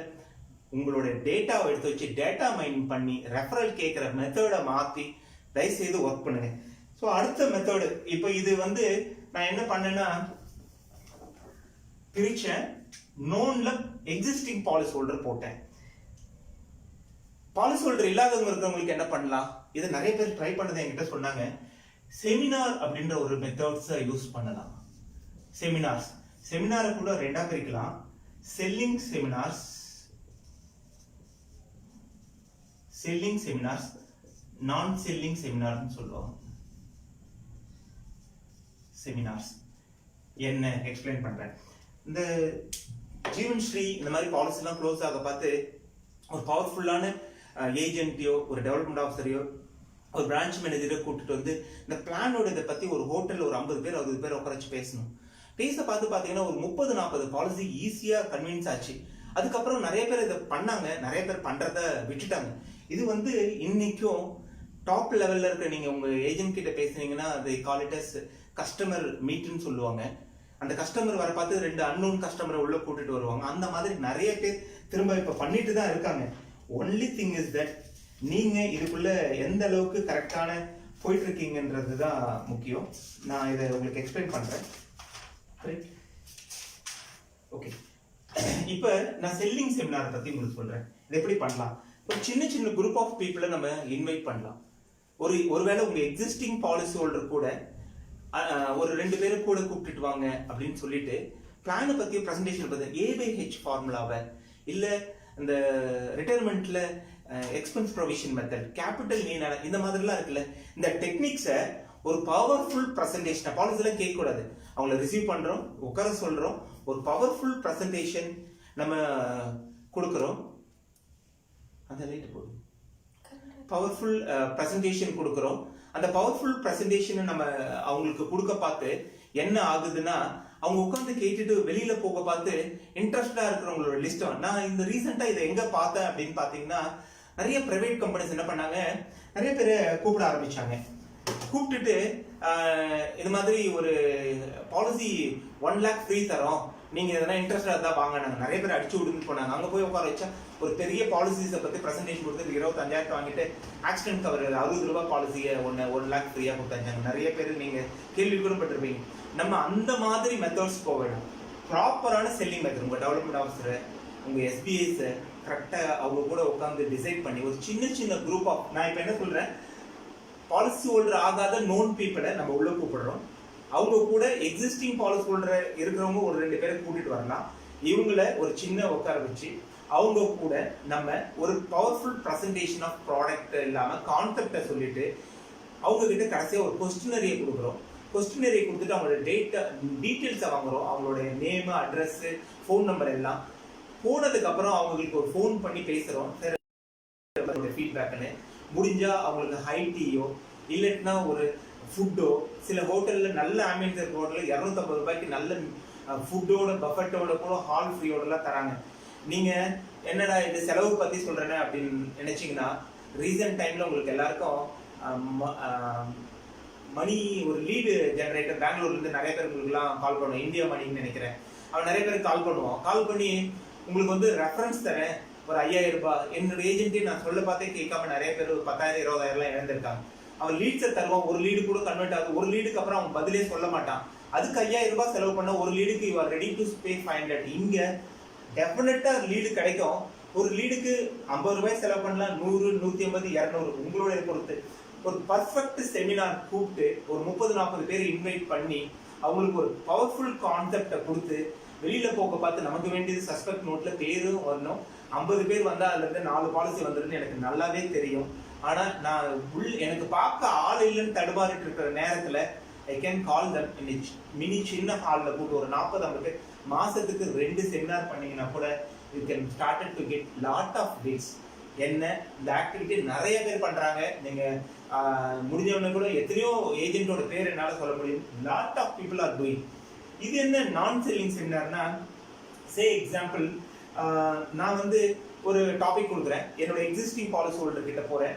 உங்களோட டேட்டாவை எடுத்து வச்சு டேட்டா மைனிங் பண்ணி ரெஃபரல் கேட்கிற மெத்தடை மாத்தி தயவு செய்து ஒர்க் பண்ணுங்க. ஸோ அடுத்த மெத்தடு இப்போ இது நான் என்ன பண்ணேன்னா பிரிச்சேன். நோன்ல எக்ஸிஸ்டிங் பாலிசி ஹோல்டர் போட்டேன். பாலிசி ஹோல்டர் இல்லாதவங்க இருக்கிறவங்களுக்கு என்ன பண்ணலாம்? இதை நிறைய பேர் ட்ரை பண்ணதை என்கிட்ட சொன்னாங்க. செமினார் அப்படின்ற ஒரு மெத்தட்ஸ் யூஸ் பண்ணலாம். செமினாரை கூட ரெண்டா பிரிக்கலாம். செல்லிங் செமினார்ஸ், நான் செல்லிங் செமினார்னு சொல்லுவாங்க. செமினார்ஸ் என்ன எக்ஸ்பிளைன் பண்றேன். இந்த ஜீவன் ஸ்ரீ இந்த மாதிரி பாலிசி எல்லாம் க்ளோஸ் ஆக பார்த்து ஒரு பவர்ஃபுல்லான ஏஜென்ட்டையோ ஒரு டெவலப்மெண்ட் ஆஃபீஸரையோ ஒரு பிரான்ச் மேனேஜரை கூப்பிட்டு இந்த பிளானோட இதை பத்தி ஒரு ஹோட்டல்ல ஒரு 50 பேர் 60 பேர் உட்கார வச்சு பேசணும். பேச பார்த்து பாத்தீங்கன்னா ஒரு 30-40 பாலிசி ஈஸியா கன்வின்ஸ் ஆச்சு. அதுக்கப்புறம் நிறைய பேர் இதை பண்ணாங்க, நிறைய பேர் பண்றத விட்டுட்டாங்க. இது இன்னைக்கும் டாப் லெவல்ல இருக்க நீங்க உங்க ஏஜென்ட் கிட்ட பேசுனீங்கன்னா அதை கால் இட் அஸ் கஸ்டமர் மீட்னு சொல்லுவாங்க. அந்த கஸ்டமர் வர பார்த்து 2 அன்னோன் கஸ்டமரை உள்ள கூட்டிட்டு வருவாங்க. அந்த மாதிரி நிறைய பேர் திரும்ப இப்ப பண்ணிட்டு தான் இருக்காங்க. ஒன்லி திங் இஸ் தட் நீங்க இதுக்குள்ள எந்த அளவுக்கு கரெக்டான போயிட்டு இருக்கீங்கன்றது தான் முக்கியம். நான் இதை உங்களுக்கு எக்ஸ்பிளைன் பண்றேன். ஓகே, இப்ப நான் செல்லிங் செமினார் பத்தி உங்களுக்கு சொல்றேன். இது எப்படி பண்ணலாம்? ஒரு சின்ன சின்ன குரூப் ஆஃப் பீப்புளை நம்ம இன்வைட் பண்ணலாம். ஒருவேளை உங்க எக்ஸிஸ்டிங் பாலிசி ஹோல்டர் கூட ஒரு 2 பேரை கூட கூப்பிட்டுட்டு வாங்க அப்படின்னு சொல்லிட்டு பிளானை பத்தி பிரசன்டேஷன் பத்தி A/H ஃபார்முலாவை இல்ல இந்த ரிட்டையர்மெண்ட்ல எக்ஸ்பென்ஸ் ப்ரொவிஷன் மெத்தட், கேபிட்டல் நீன் இந்த மாதிரிலாம் இருக்குல்ல, இந்த டெக்னிக்ஸை ஒரு பவர்ஃபுல் பிரசன்டேஷன் பாலிசிலாம் கேட்க கூடாது. அவங்கள ரிசீவ் பண்றோம், உட்கார சொல்றோம், ஒரு பவர்ஃபுல் பிரசன்டேஷன் நம்ம கொடுக்குறோம். அந்த லைட் போடும். பவர்ஃபுல் பிரசன்டேஷன் கொடுக்குறோம். அந்த பவர்ஃபுல் பிரசன்டேஷன் நம்ம அவங்களுக்கு கொடுக்க பார்த்து என்ன ஆகுதுன்னா அவங்க உட்காந்து கேட்டுட்டு வெளியில போக பார்த்து இன்ட்ரெஸ்டா இருக்கிறவங்களோட லிஸ்ட். நான் இந்த ரீசெண்டா இதை எங்க பார்த்தேன் அப்படின்னு பாத்தீங்கன்னா நிறைய பிரைவேட் கம்பெனிஸ் என்ன பண்ணாங்க, நிறைய பேரை கூப்பிட ஆரம்பிச்சாங்க. கூப்பிட்டுட்டு இது மாதிரி ஒரு பாலிசி 1 lakh ஃப்ரீ தரோம், நீங்க எதனா இன்ட்ரெஸ்டா இருந்தா வாங்க. நாங்க நிறைய பேர் அடிச்சு விடுன்னு போனாங்க. அங்க போய் உட்கார வச்சா ஒரு பெரிய பாலிசிஸை பத்தி பிரசன்டேஷன் கொடுத்து 25,000 வாங்கிட்டு ஆக்சிடென்ட் கவர் 60 ரூபாய் பாலிசியை 1 lakh ஃப்ரீயா கொடுத்தாங்க. நிறைய பேர் நீங்க கேள்வி கூட பட்டிருப்பீங்க. நம்ம அந்த மாதிரி மெத்தட்ஸ் போக வேணும். ப்ராப்பரான செல்லிங் மெத்தட் உங்க டெவலப்மெண்ட் ஆஃபீஸர் உங்க SBIs கரெக்டா அவங்க கூட உட்காந்து டிசைட் பண்ணி ஒரு சின்ன சின்ன குரூப் ஆஃப், நான் இப்ப என்ன சொல்றேன், பாலிசி ஹோல்டர் ஆகாத நோன் பீப்புளை நம்ம உள்ள கூப்பிடுறோம். அவங்க கூட எக்ஸிஸ்டிங் பாலிசி ஹோல்டர் இருக்கிறவங்க ஒரு 2 பேரை கூட்டிட்டு வரலாம். இவங்கள ஒரு சின்ன உட்கார வச்சு அவங்க கூட நம்ம ஒரு பவர்ஃபுல் பிரசன்டேஷன் ஆஃப் ப்ராடக்ட் இல்லாம கான்செப்டை சொல்லிட்டு அவங்க கிட்ட கடைசியா ஒரு கொஸ்டினரியை கொடுக்குறோம். கொஸ்டினரியை கொடுத்துட்டு அவங்களோட டீட்டெயில்ஸை வாங்குறோம். அவங்களோட நேம், அட்ரஸ், ஃபோன் நம்பர் எல்லாம் போனதுக்கு அப்புறம் அவங்களுக்கு ஒரு ஃபோன் பண்ணி பேசுறோம். ஃபீட்பேக்னு முடிஞ்சா அவங்களுக்கு ஹை டீயோ இல்லைன்னா ஒரு ஃபுட்டோ, சில ஹோட்டல்ல நல்ல ஆம்பியன்ஸ் இருக்க ஹோட்டல்ல 250 ரூபாய்க்கு நல்ல ஃபுட்டோட பஃபெட்டோட கூட ஹால் ஃப்ரீயோட எல்லாம் தராங்க. நீங்க என்னடா இது செலவு பத்தி சொல்றேன்னு அப்படின்னு நினைச்சீங்கன்னா ரீசன்ட் டைம்ல உங்களுக்கு எல்லாருக்கும் மணி ஒரு லீடு ஜெனரேட்டர் பெங்களூர்ல இருந்து நிறைய பேர் உங்களுக்குலாம் கால் பண்ணுவோம், இந்தியா மணின்னு நினைக்கிறேன். அவன் நிறைய பேர் கால் பண்ணுவோம். கால் பண்ணி உங்களுக்கு வந்து ரெஃபரன்ஸ் தரேன் ஒரு 5000 ரூபாய், என்னோட ஏஜென்ட்டே நான் சொல்ல பார்த்தே கேட்காம நிறைய பேர் 10,000 20,000 இழந்திருக்காங்க. அவன் லீட்ஸை தருவான், ஒரு லீடு கூட கன்வெர்ட் ஆகுது, ஒரு லீடுக்கு அப்புறம் அவன் பதிலே சொல்ல மாட்டான். அதுக்கு 5000 ரூபாய் செலவு பண்ண ஒரு லீடுக்கு you are ready to pay 500. இங்க டெஃபினட்டா லீடு கிடைக்கும். ஒரு லீடுக்கு 50 ரூபாய் செலவு பண்ணலாம், 100 150 200 உங்களோட பொறுத்து. ஒரு பர்ஃபெக்ட் செமினார் கூப்பிட்டு ஒரு 30-40 பேர் இன்வைட் பண்ணி அவங்களுக்கு ஒரு பவர்ஃபுல் கான்செப்டை கொடுத்து வெளியில போக பார்த்து நமக்கு வேண்டியது சஸ்பெக்ட் நோட்ல பேரும் வரணும். 50 பேர் வந்தா அதுல இருந்து 4 பாலிசி வந்துருன்னு எனக்கு நல்லாவே தெரியும். ஆனா நான் எனக்கு பார்க்க ஆள் இல்லைன்னு தடுமாறிட்டு இருக்கிற நேரத்துல I can call them mini சின்ன ஹால்ல கூட்டு ஒரு 40-50 பேர் மாசத்துக்கு 2 செமினார் பண்ணீங்கன்னா கூட you can started to get lot of leads. என்ன இந்த ஆக்டிவிட்டி நிறைய பேர் பண்றாங்க. நீங்க முடிஞ்சவன கூட எத்தனையோ ஏஜென்ட்டோட பேர் என்னால சொல்ல முடியும். Lot of people are doing. இது என்ன நான் செல்லிங் செமினார்னா, சே எக்ஸாம்பிள் நான் வந்து ஒரு டாபிக் கொடுக்குறேன், என்னோட எக்ஸிஸ்டிங் பாலிசி ஹோல்டர் கிட்ட போறேன்,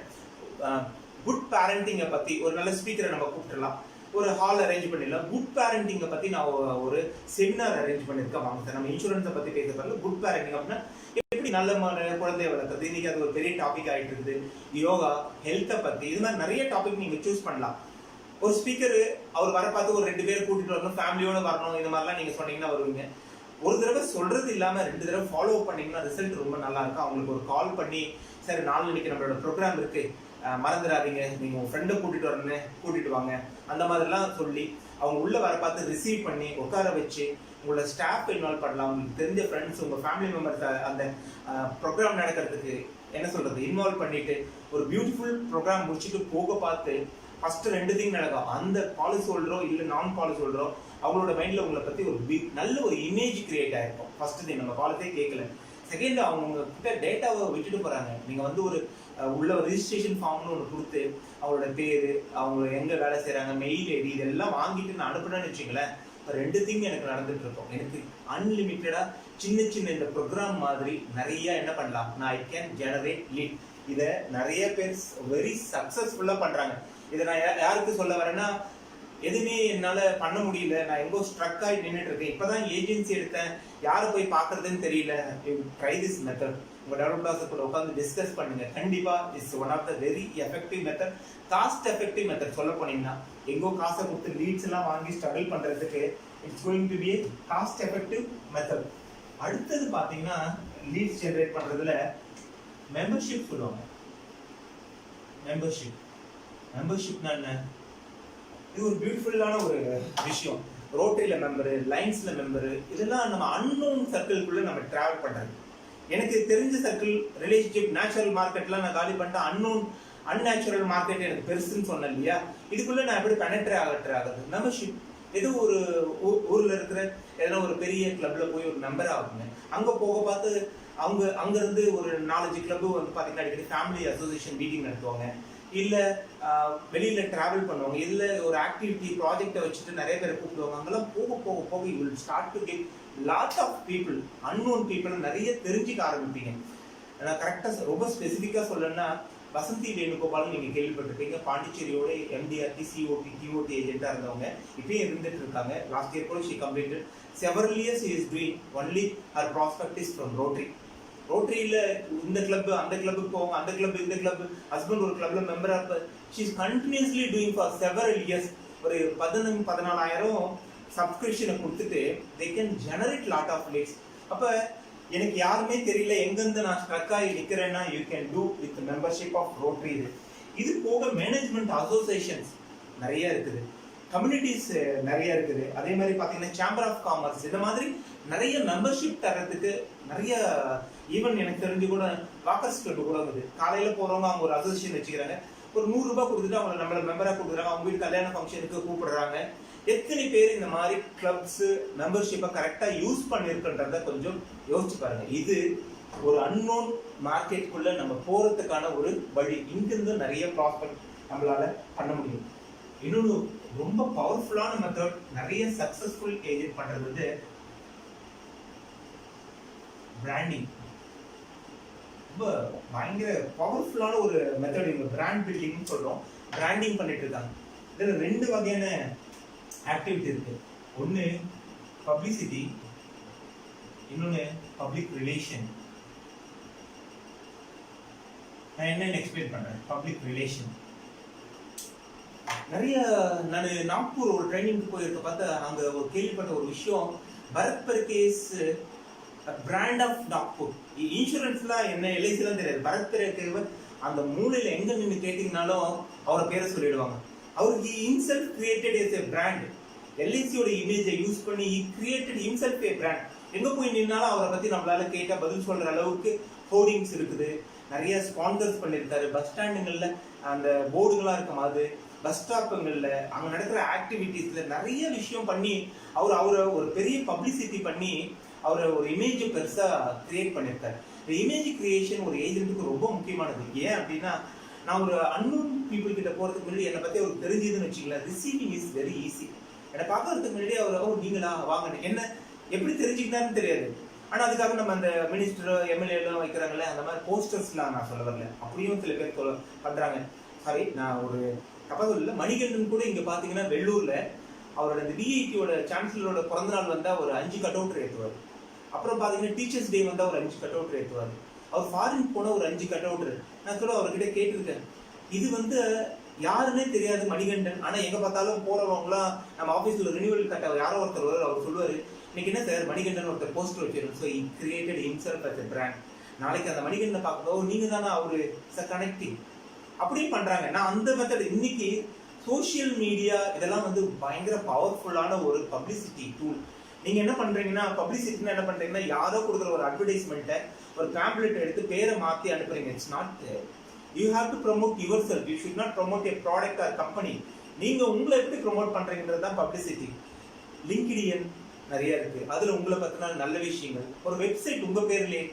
குட் பேரண்டிங்கை பத்தி ஒரு நல்ல ஸ்பீக்கரை நம்ம கூப்பிட்டுலாம், ஒரு ஹால் அரேஞ்ச் பண்ணிடலாம். குட் பேரண்டிங்கை பத்தி நான் ஒரு செமினார் அரேஞ்ச் பண்ணியிருக்கேன். வாங்க சார், நம்ம இன்சூரன்ஸை பத்தி பேசுறதுல குட் பேரண்டிங் அப்படின்னா எப்படி நல்ல குழந்தைய வளர்க்குறது, இன்னைக்கு அது ஒரு பெரிய டாபிக் ஆகிட்டு இருக்குது. யோகா, ஹெல்த்தை பத்தி, இது மாதிரி நிறைய டாபிக் நீங்க சூஸ் பண்ணலாம். ஒரு ஸ்பீக்கர் அவர் வர பார்த்து ஒரு 2 பேர் கூட்டிட்டு வரணும், ஃபேமிலியோட வரணும், இந்த மாதிரிலாம் நீங்க சொன்னீங்கன்னா வருவீங்க. ஒரு தடவை சொல்றது இல்லாம 2 தடவை ஃபாலோ பண்ணீங்கன்னா ரிசல்ட் ரொம்ப நல்லா இருக்கும். அவங்களுக்கு ஒரு கால் பண்ணி, சரி நாளைக்கு நம்மளோட ப்ரோக்ராம் இருக்கு, மறந்துடாதீங்க, நீங்க உங்க ஃப்ரெண்டை கூட்டிட்டு வரணும்னு கூட்டிட்டு வாங்க, அந்த மாதிரிலாம் சொல்லி அவங்க உள்ள வர பார்த்து ரிசீவ் பண்ணி உட்கார வச்சு உங்களோட ஸ்டாஃப் இன்வால்வ் பண்ணலாம். உங்களுக்கு தெரிஞ்ச ஃப்ரெண்ட்ஸ், உங்க ஃபேமிலி மெம்பர்ஸ் அந்த ப்ரோக்ராம் நடக்கிறதுக்கு என்ன சொல்றது இன்வால்வ் பண்ணிட்டு ஒரு பியூட்டிஃபுல் ப்ரோக்ராம் முடிச்சுட்டு போக பார்த்து ஃபர்ஸ்ட் 2 திங் நடக்கும். அந்த பாலிசி ஹோல்டரோ இல்ல நான் பாலிசி ஹோல்டரோ அவங்களோட மைண்ட்ல உங்களை பத்தி ஒரு நல்ல ஒரு இமேஜ் கிரியேட் ஆயிருக்கும். ஃபர்ஸ்ட் திங் நம்ம பாலிசியே கேட்கல. செகண்ட், அவங்க கிட்ட டேட்டாவை விட்டுட்டு போறாங்க. நீங்க வந்து ஒரு உள்ள ரிஜிஸ்ட்ரேஷன் ஃபார்ம்னு ஒன்று கொடுத்து அவங்களோட பேரு, அவங்க எங்க வேலை செய்யறாங்க, மெயில் ஐடி இதெல்லாம் வாங்கிட்டு நான் அனுப்புனேன்னு வச்சுங்களேன், 2 திங் எனக்கு நடந்துட்டு இருக்கும். எனக்கு அன்லிமிட்டடா சின்ன இந்த ப்ரோக்ராம் மாதிரி நிறைய என்ன பண்ணலாம், நான் ஐ கேன் ஜெனரேட் லீட். இதை நிறைய பேர் வெரி சக்சஸ்ஃபுல்லா பண்றாங்க. இதை நான் யாருக்கு சொல்ல வரேன்னா, எதுவுமே என்னால பண்ண முடியல, நான் எங்கோ ஸ்ட்ரக் ஆகி நின்றுட்டு இருக்கேன், இப்பதான் ஏஜென்சி எடுத்தேன், யாரை போய் பாக்குறதுன்னு தெரியல. Try this method. உங்க டெவலப்பர்ஸ் கூட உட்காந்து டிஸ்கஸ் பண்ணுங்க. கண்டிப்பா it's one of the very effective method, cost effective method. சொல்ல போனீங்கன்னா எங்கோ காசை கொடுத்து லீட்ஸ் எல்லாம் வாங்கி ஸ்ட்ரகிள் பண்றதுக்கு it's going to be a cost effective method. அடுத்தது பாத்தீங்கன்னா லீட்ஸ் ஜெனரேட் பண்றதுல மெம்பர்ஷிப் சொல்லுவாங்க. மெம்பர்ஷிப்னா என்ன? இது ஒரு பியூட்டிஃபுல்லான ஒரு விஷயம். ரோட்டரியில மெம்பரு, லைன்ஸ்ல மெம்பரு, இதெல்லாம் நம்ம அன்னோன் சர்க்கிள்குள்ள நம்ம டிராவல் பண்றது. எனக்கு தெரிஞ்ச சர்க்கிள், ரிலேஷன்ஷிப், நேச்சுரல் மார்க்கெட்லாம் நான் காலி பண்ணிட்டேன். அன்நேச்சுரல் மார்க்கெட் எனக்கு பெருசுன்னு சொன்னேன் இல்லையா, இதுக்குள்ள நான் எப்படி பெனட்ரே ஆகுறது. மெம்பர்ஷிப் ஏதோ ஒரு ஊர்ல இருக்கிற ஏதோ ஒரு பெரிய கிளப்ல போய் ஒரு மெம்பர் ஆகுங்க. அங்க போக பார்த்து அங்க இருந்து ஒரு 4-5 கிளப் வந்து பாத்தீங்கன்னா அடிக்கடி ஃபேமிலி அசோசியேஷன் மீட்டிங் நடத்துவாங்க, இல்ல வெளியில டிராவல் பண்ணுவாங்க, இதுல ஒரு ஆக்டிவிட்டி ப்ராஜெக்டை வச்சுட்டு நிறைய பேரை கூப்பிடுவாங்க. அங்கெல்லாம் போக you will start to get lot of people, unknown people நிறைய தெரிஞ்சுக்க ஆரம்பிப்பீங்க. நான் கரெக்டா ரொம்ப ஸ்பெசிஃபிக்கா சொல்லணும்னா, வசந்தி வேணுகோபால் நீங்க கேள்விப்பட்டிருப்பீங்க. பாண்டிச்சேரியோட எம்டிஆர்டி சிஓடி டிஓடி ஏஜென்ட்டா இருந்தவங்க, இப்பயும் இருந்துட்டு இருக்காங்க. லாஸ்ட் இயர் கூட she completed several years she is doing only her prospect is from Rotary. ரோட்டரியில இந்த கிளப் அந்த கிளப்புக்கு போவாங்க, அந்த கிளப் இந்த கிளப், ஹஸ்பண்ட் ஒரு கிளப்ல மெம்பரா இருப்பார். She is continuously doing for several years. ஒரு 14,000 சப்ஸ்கிரிப்ஷனை கொடுத்துட்டு they can generate lot of leads. அப்ப எனக்கு யாருமே தெரியல, எங்கிருந்து நான் ஸ்ட்ரக் ஆகி நிக்கிறேன்னா you can do with membership of Rotary. இது போக மேனேஜ்மெண்ட் அசோசியேஷன்ஸ் நிறைய இருக்குது, கம்யூனிட்டிஸ் நிறைய இருக்குது. அதே மாதிரி பாத்தீங்கன்னா சேம்பர் ஆஃப் காமர்ஸ், இந்த மாதிரி நிறைய மெம்பர்ஷிப் தர்றதுக்கு நிறைய, ஈவன் எனக்கு தெரிஞ்சு கூட வாக்கர்ஸ் கிளப் கூட இருக்குது. காலையில போறவங்க அவங்க ஒரு அசோசியேஷன் வச்சுக்கிறாங்க, ஒரு 100 ரூபாய் கொடுத்துட்டு அவங்க நம்மள மெம்பரா கொடுக்குறாங்க, அவங்க வீட்டு கல்யாண ஃபங்க்ஷனுக்கு கூப்பிடுறாங்க. எத்தனை பேர் இந்த மாதிரி கிளப்ஸ் மெம்பர்ஷிப்பை கரெக்டா யூஸ் பண்ணிருக்குன்றத கொஞ்சம் யோசிச்சு பாருங்க. இது ஒரு அன்னோன் மார்க்கெட்டுக்குள்ள நம்ம போறதுக்கான ஒரு வழி. இங்கிருந்து நிறைய ப்ராஸ்பெக்ட் நம்மளால பண்ண முடியும். இன்னொன்று ரொம்ப பவர்ஃபுல்லான மெத்தட், நிறைய சக்சஸ்ஃபுல் ஏஜென்ட் பண்றது வந்து பிராண்டிங். ரொம்ப பயங்கர பவர்ஃபுல்லான ஒரு மெத்தட் இவங்க பிராண்ட் பில்டிங்னு சொல்றோம், பிராண்டிங் பண்ணிட்டு இருக்காங்க. இதுல 2 வகையான ஆக்டிவிட்டி இருக்கு. ஒன்னு பப்ளிசிட்டி, இன்னொன்னு பப்ளிக் ரிலேஷன். நான் என்னன்னு எக்ஸ்பிளைன் பண்றேன். பப்ளிக் ரிலேஷன் நிறைய நான் நாக்பூர் ஒரு ட்ரைனிங்க்கு போயிருக்க பார்த்தா அங்க ஒரு கேள்விப்பட்ட ஒரு விஷயம், பரத் பர்கேஸ் பிராண்ட் ஆஃப் நாக்பூர். இன்சூரன்ஸ்லாம் என்ன எல்ஐசிலாம் தெரியாது, பரத் பர்கேஸ் அந்த மூலையில எங்க நின்று கேட்டீங்கனாலும் அவரை பேரை சொல்லிடுவாங்க. அவருக்கு in self created as a brand. எல்ஐசியோட இமேஜை யூஸ் பண்ணி கிரியேட்டட் இன்செல்ஃப் எ பிராண்ட். எங்க போய் நின்னாலும் அவரை பத்தி நம்மளால கேட்டா பதில் சொல்ற அளவுக்கு ஹோர்டிங்ஸ் இருக்குது, நிறைய ஸ்பான்சர்ஸ் பண்ணியிருக்காரு. பஸ் ஸ்டாண்டுங்கள்ல அந்த போர்டுகளா இருக்கும், அது பஸ் ஸ்டாப்புங்கள்ல அங்க நடக்கிற ஆக்டிவிட்டிஸ்ல நிறைய விஷயம் பண்ணி அவரை ஒரு பெரிய பப்ளிசிட்டி பண்ணி அவரை ஒரு இமேஜ் பெருசா கிரியேட் பண்ணியிருக்காரு. இந்த இமேஜ் கிரியேஷன் ஒரு ஏஜென்ட்டுக்கு ரொம்ப முக்கியமானது. ஏன் அப்படின்னா, நான் ஒரு அன்னோன் பீப்புள் கிட்ட போறதுக்கு முன்னாடி என்னை பத்தி அவருக்கு தெரிஞ்சதுன்னு வச்சுக்கலாம், ரிசீவிங் இஸ் வெரி ஈஸி. என்னை பார்க்கறதுக்கு முன்னாடி அவர் நீங்களா வாங்க என்ன எப்படி தெரிஞ்சுக்கிட்டான்னு தெரியாது. ஆனா அதுக்காக நம்ம அந்த மினிஸ்டர் எம்எல்ஏ எல்லாம் வைக்கிறாங்கல்ல, அந்த மாதிரி போஸ்டர்ஸ்லாம் நான் சொல்ல வரல, அப்படியும் சில பேர் பண்றாங்க. சாரி, நான் ஒரு தப்பா சொல்லல. மணிகண்டன் கூட இங்க பாத்தீங்கன்னா வெள்ளூர்ல அவரோட இந்த விஐடியோட சான்சலரோட பிறந்த நாள் வந்தா ஒரு 5 கட் அவுட் ஏற்றுவார். அப்புறம் பாத்தீங்கன்னா டீச்சர்ஸ் டே வந்தா ஒரு 5 கட் அவுட் ஏற்றுவார். அவர் ஃபாரின் போன ஒரு 5 கட் அவுட். நான் கூட அவர்கிட்ட கேட்டிருக்கேன், இது யாருன்னே தெரியாது மணிகண்டன், ஆனா எங்க பார்த்தாலும் போறவங்களாம் நம்ம ஆபீஸ்ல ரினியூவல் கட்ட யாரோ ஒருத்தர் வருவார், அவர் சொல்லுவாரு, இன்னைக்கு என்ன சார் மணிகண்டன் ஒருத்தர் போஸ்டர் வச்சிருக்கோம். So created himself as a brand. நாளைக்கு அந்த மணிகண்டனை பார்க்கும்போது நீங்க தானே அவரு கனெக்டிங் அப்படியும் பண்றாங்க. நான் அந்த மெத்தட் இன்னைக்கு சோசியல் மீடியா இதெல்லாம் பயங்கர பவர்ஃபுல்லான ஒரு பப்ளிசிட்டி டூல். நீங்க என்ன பண்றீங்கன்னா, பப்ளிசிட்டினா என்ன பண்றீங்கன்னா, யாரோ கொடுக்குற ஒரு அட்வர்டைஸ்மெண்ட்டை ஒரு பேம்ப்ளெட் எடுத்து பேரை மாத்தி அனுப்புறீங்க. It's not, you have to promote your self, you should not promote a product or company. நீங்க உங்களை எப்படி ப்ரோமோட் பண்றீங்கன்றது தான் பப்ளிசிட்டி. லிங்க்டின் நிறைய இருக்கு, அதுல உங்களை பத்தின நல்ல விஷயங்கள். ஒரு வெப்சைட் உங்க பேர்லயே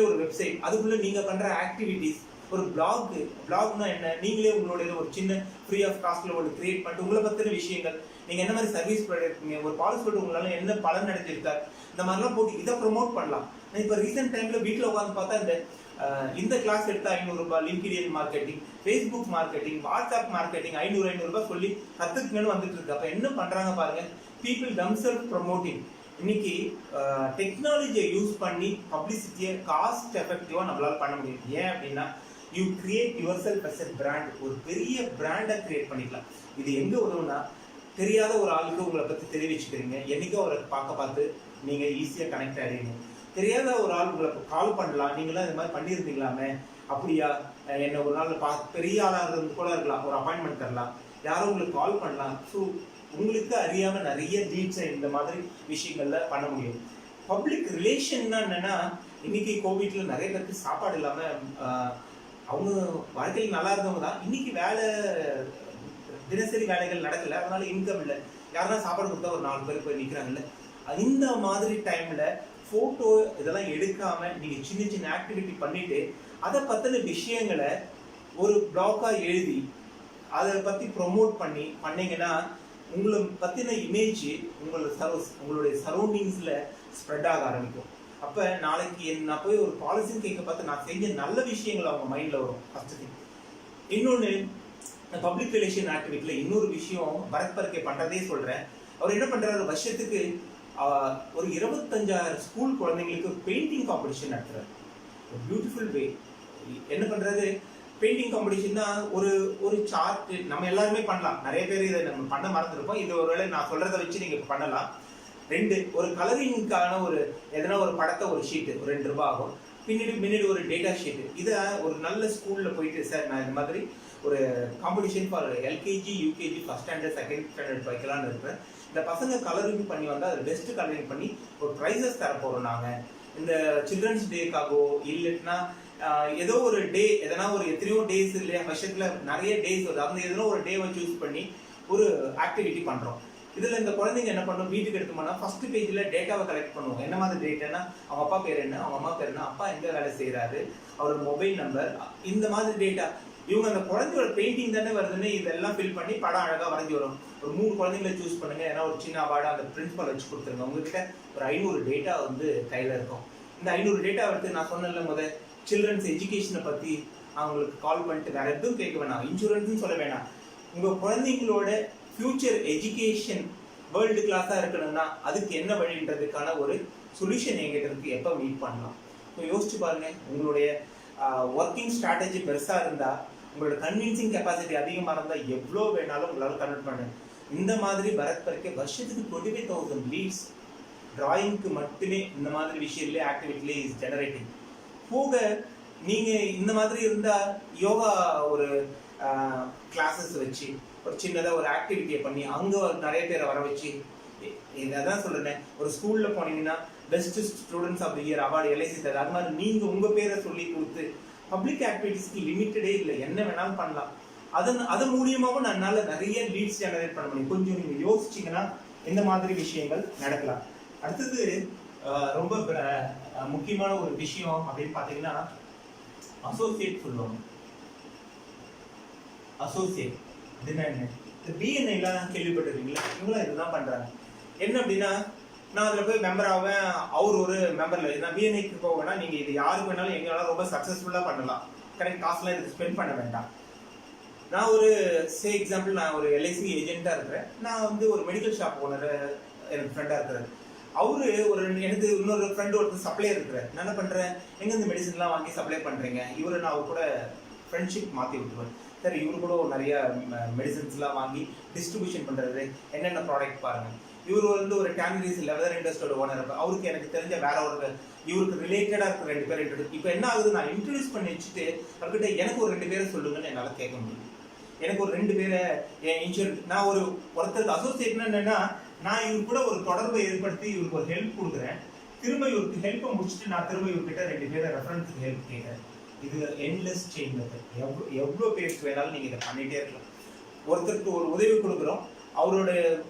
ஒரு வெப்சைட், அதுக்குள்ள நீங்க பண்ற ஆக்டிவிட்டிஸ். ஒரு பிளாக்னா என்ன, நீங்களே உங்களுடைய ஒரு சின்ன ஃப்ரீ ஆஃப் காஸ்ட்ல ஒரு கிரியேட் பண்ணிட்டு உங்களை பத்தின விஷயங்கள், நீங்க என்ன மாதிரி சர்வீஸ் பண்ணிருக்கீங்க, ஒரு பாலிசி உங்களால என்ன பலன் அடைஞ்சிருக்காரு, இந்த மாதிரிலாம் போட்டு இதை ப்ரொமோட் பண்ணலாம். நான் இப்ப ரீசெண்ட் டைம்ல வீட்டுல உட்காந்து பார்த்தா இந்த கிளாஸ் எடுத்தா 500 ரூபாய், LinkedIn marketing, Facebook marketing, WhatsApp marketing 500 ரூபாய் சொல்லி கத்துக்குங்கன்னு வந்துட்டு இருக்கு. அப்ப என்ன பண்றாங்க பாருங்க, பீப்புள் தம்செல்ஃப் ப்ரோமோட்டிங். இன்னைக்கு டெக்னாலஜியை யூஸ் பண்ணி பப்ளிசிட்டியை காஸ்ட் எஃபெக்டிவா நம்மளால பண்ண முடியும். ஏன் அப்படின்னா, you create yourself as a brand. ஒரு பெரிய பிராண்டை கிரியேட் பண்ணிக்கலாம். இது எங்க உதவுனா, தெரியாத ஒரு ஆளுக்கு உங்களை பத்தி தெரிவிச்சுக்கிறீங்க, என்னைக்கோ அவரை பார்த்து நீங்க ஈஸியா கனெக்ட் ஆயிடுங்க. தெரியாத ஒரு ஆள் உங்களுக்கு கால் பண்ணலாம், நீங்களாம் இந்த மாதிரி பண்ணியிருந்தீங்களாமே, அப்படியா, என்ன ஒரு நாள் பெரிய ஆளா இருந்து கூட இருக்கலாம், ஒரு அப்பாயின்மெண்ட் தரலாம், யாரும் உங்களுக்கு கால் பண்ணலாம். ஸோ உங்களுக்கு அறியாம நிறைய லீட்ஸை இந்த மாதிரி விஷயங்கள்ல பண்ண முடியும். பப்ளிக் ரிலேஷன்னா என்னன்னா, இன்னைக்கு கோவிட்ல நிறைய பேருக்கு சாப்பாடு இல்லாம அவங்க வாழ்க்கையில் நல்லா இருந்தவங்க தான், இன்னைக்கு தினசரி வேலைகள் நடக்கல, அதனால இன்கம் இல்லை, யாருன்னா சாப்பாடு கொடுத்தா ஒரு 4 பேர் போய் நிக்கிறாங்கல்ல. இந்த மாதிரி டைம்ல போட்டோ இதெல்லாம் எடுக்காம நீங்க சின்ன சின்ன ஆக்டிவிட்டி பண்ணிட்டு அதை பத்தின விஷயங்களை ஒரு பிளாக்கா எழுதி அதை பத்தி ப்ரொமோட் பண்ணீங்கன்னா உங்களை பத்தின இமேஜ் உங்களுடைய சரௌண்டிங்ஸ்ல ஸ்ப்ரெட் ஆக ஆரம்பிக்கும். அப்ப நாளைக்கு நான் போய் ஒரு பாலிசின்னு கேட்க பார்த்து நான் செஞ்ச நல்ல விஷயங்கள் அவங்க மைண்ட்ல வரும். First thing. இன்னொன்னு, பப்ளிக் ரிலேஷன் ஆக்டிவிட்டில இன்னொரு விஷயம் பரத் பர்கே பண்றதே சொல்றேன். அவர் என்ன பண்றாரு, வருஷத்துக்கு ஒரு 25,000 ஸ்கூல் குழந்தைங்களுக்கு பெயிண்டிங் காம்படிஷன் நடத்துறாரு. Beautiful way. என்ன பண்றது, பெயிண்டிங் காம்படிஷன்னா ஒரு சார்ட் நம்ம எல்லாருமே பண்ணலாம். நிறைய பேர் இதை நம்ம பண்ண மறந்துருப்போம். இது ஒருவேளை நான் சொல்றதை வச்சு நீங்க பண்ணலாம். ஒரு கலரிங்கான எதனா ஒரு படத்தை ஒரு ஷீட் ஒரு 2 ரூபாய் ஆகும். பின்னாடி ஒரு டேட்டா ஷீட். இதை ஒரு நல்ல ஸ்கூல்ல போயிட்டு, சார் நான் இந்த மாதிரி ஒரு competition for LKG, UKG, first standard, second standard வைக்கலாம்னு இருக்கிறேன். இந்த பசங்க கலரிங் பண்ணி வந்தா அது பெஸ்ட் கலரிங் பண்ணி ஒரு ப்ரைஸஸ் தர போறோம் நாங்க. இந்த சில்ட்ரன்ஸ் டேக்காகவோ இல்லைன்னா ஏதோ ஒரு டே, எதனா ஒரு எத்தனையோ டேஸ் இல்லையா, வருஷத்துல நிறைய டேஸ் வருது, அந்த எதனா ஒரு டேவை சூஸ் பண்ணி ஒரு ஆக்டிவிட்டி பண்றோம். இதுல இந்த குழந்தைங்க என்ன பண்ணும், வீட்டுக்கு எடுத்துமானா ஃபர்ஸ்ட் பேஜ்ல டேட்டாவை கலெக்ட் பண்ணுவோம். என்ன மாதிரி டேட்டானா, அவங்க அப்பா பேர் என்ன, அவங்க அம்மா பேர் என்ன, அப்பா எங்க வேலை செய்யறாரு, அவரோட மொபைல் நம்பர், இந்த மாதிரி டேட்டா. இவங்க அந்த குழந்தையோட பெயிண்டிங் தானே வருதுன்னு இதெல்லாம் ஃபில் பண்ணி படம் அழகா வரைஞ்சி வரும். ஒரு 3 குழந்தைங்களை சூஸ் பண்ணுங்க, ஏன்னா ஒரு சின்ன அவார்டா அந்த பிரின்சிபல் வச்சு கொடுத்துருங்க. உங்ககிட்ட ஒரு 500 டேட்டா கையில இருக்கும். இந்த 500 டேட்டா எடுத்து நான் சொன்னல சில்ட்ரன்ஸ் எஜுகேஷனை பற்றி அவங்களுக்கு கால் பண்ணிட்டு வேற எதுவும் கேட்க வேணாம், இன்சூரன்ஸ்னு சொல்ல வேணாம். உங்கள் குழந்தைங்களோட ஃபியூச்சர் எஜுகேஷன் வேர்ல்டு கிளாஸாக இருக்கணும்னா அதுக்கு என்ன வழின்றதுக்கான ஒரு சொல்யூஷன் என்கிட்ட இருக்கு. எப்போ மீட் பண்ணலாம்? ஸோ யோசிச்சு பாருங்க. உங்களுடைய ஒர்க்கிங் ஸ்ட்ராட்டஜி பெருசாக இருந்தால், உங்களோட கன்வின்சிங் கெப்பாசிட்டி அதிகமாக இருந்தால் எவ்வளோ வேணாலும் உங்களால் கன்வெர்ட் பண்ண. இந்த மாதிரி பரத் பறிக்க வருஷத்துக்கு 25,000 லீட்ஸ் டிராயிங்க்கு மட்டுமே இந்த மாதிரி விஷயத்திலே ஆக்டிவிட்டிலே இஸ் ஜெனரேட்டிங். போக நீங்கள் இந்த மாதிரி இருந்தால் யோகா ஒரு கிளாஸஸ் வச்சு ஒரு சின்னதாக ஒரு ஆக்டிவிட்டியை பண்ணி அங்கே நிறைய பேரை வர வச்சு, இதான் சொல்கிறேன், ஒரு ஸ்கூலில் போனீங்கன்னா best students of the year award LIC தருது. அது மாதிரி நீங்கள் உங்கள் பேரை சொல்லி கொடுத்து பப்ளிக் ஆக்டிவிட்டிஸ்க்கு லிமிட்டடே இல்லை, என்ன வேணாலும் பண்ணலாம். அது மூலியமாகவும் என்னால் நிறைய லீட்ஸ் ஜெனரேட் பண்ண முடியும். கொஞ்சம் நீங்கள் யோசிச்சிங்கன்னா இந்த மாதிரி விஷயங்கள் நடக்கலாம். அடுத்தது ரொம்ப முக்கியமான ஒரு விஷயம் அப்படின்னு பார்த்தீங்கன்னா அசோசியேட் சொல்லுவாங்க. அசோசியேட் அப்படின்னா என்ன? இந்த பிஎன்ஐலாம் கேள்விப்பட்டிருக்கீங்களா? இவங்களும் இதுதான் பண்ணுறாங்க. என்ன அப்படின்னா, நான் அதில் போய் மெம்பர் ஆவேன், அவர் ஒரு மெம்பரில். நான் பிஎன்ஐக்கு போவேன்னா நீங்கள் இது யாருக்கு வேணாலும் எங்கே வேணாலும் ரொம்ப சக்ஸஸ்ஃபுல்லாக பண்ணலாம். கரெக்ட், காசுலாம் இதுக்கு ஸ்பெண்ட் பண்ண வேண்டாம். நான் ஒரு எக்ஸாம்பிள், நான் ஒரு எல்ஐசி ஏஜென்ட்டாக இருக்கிறேன். நான் வந்து ஒரு மெடிக்கல் ஷாப் ஓனர் எனக்கு ஃப்ரெண்டாக இருக்கிறார். அவரு ஒரு எனக்கு இன்னொரு ஃப்ரெண்டு ஒருத்தர் சப்ளையர் இருக்கிறார். நான் என்ன பண்ணுறேன், எங்கே இந்த மெடிசன்லாம் வாங்கி சப்ளை பண்ணுறீங்க, இவரை நான் அவர் கூட ஃப்ரெண்ட்ஷிப் மாற்றி விட்டுருவேன். சரி, இவரு கூட நிறைய மெடிசன்ஸ்லாம் வாங்கி டிஸ்ட்ரிபியூஷன் பண்ணுறது, என்னென்ன ப்ராடக்ட் பாருங்கள். இவர் வந்து ஒரு டேங்கரிஸ் லெதர் இண்டஸ்ட்ரியோட ஓனர். அவருக்கு எனக்கு தெரிஞ்ச வேற ஒரு இவருக்கு ரிலேட்டடாக இருக்கிற 2 பேர் இன்ட்ரோடியூஸ். இப்போ என்ன ஆகுது, நான் இன்ட்ரடியூஸ் பண்ணி வச்சுட்டு அவர்கிட்ட எனக்கு ஒரு 2 பேரை சொல்லுங்கன்னு என்னால் கேட்க முடியும். எனக்கு ஒரு 2 பேரை என் இன்சூரன்ஸ், நான் ஒருத்தருக்கு அசோசியேட்னா என்னன்னா, நான் இவர் கூட ஒரு தொடர்பை ஏற்படுத்தி இவருக்கு ஒரு ஹெல்ப் கொடுக்குறேன். திரும்ப இவருக்கு ஹெல்ப்பை முடிச்சுட்டு நான் திரும்ப இவர்கிட்ட 2 பேரை ரெஃபரன்ஸுக்கு ஹெல்ப் கேட்குறேன். இது என்லெஸ் செயின் மெத்தட். எவ்வளோ பேருக்கு வேணாலும் நீங்கள் இதை பண்ணிகிட்டே இருக்கலாம். ஒருத்தருக்கு ஒரு உதவி கொடுக்குறோம், அவரோட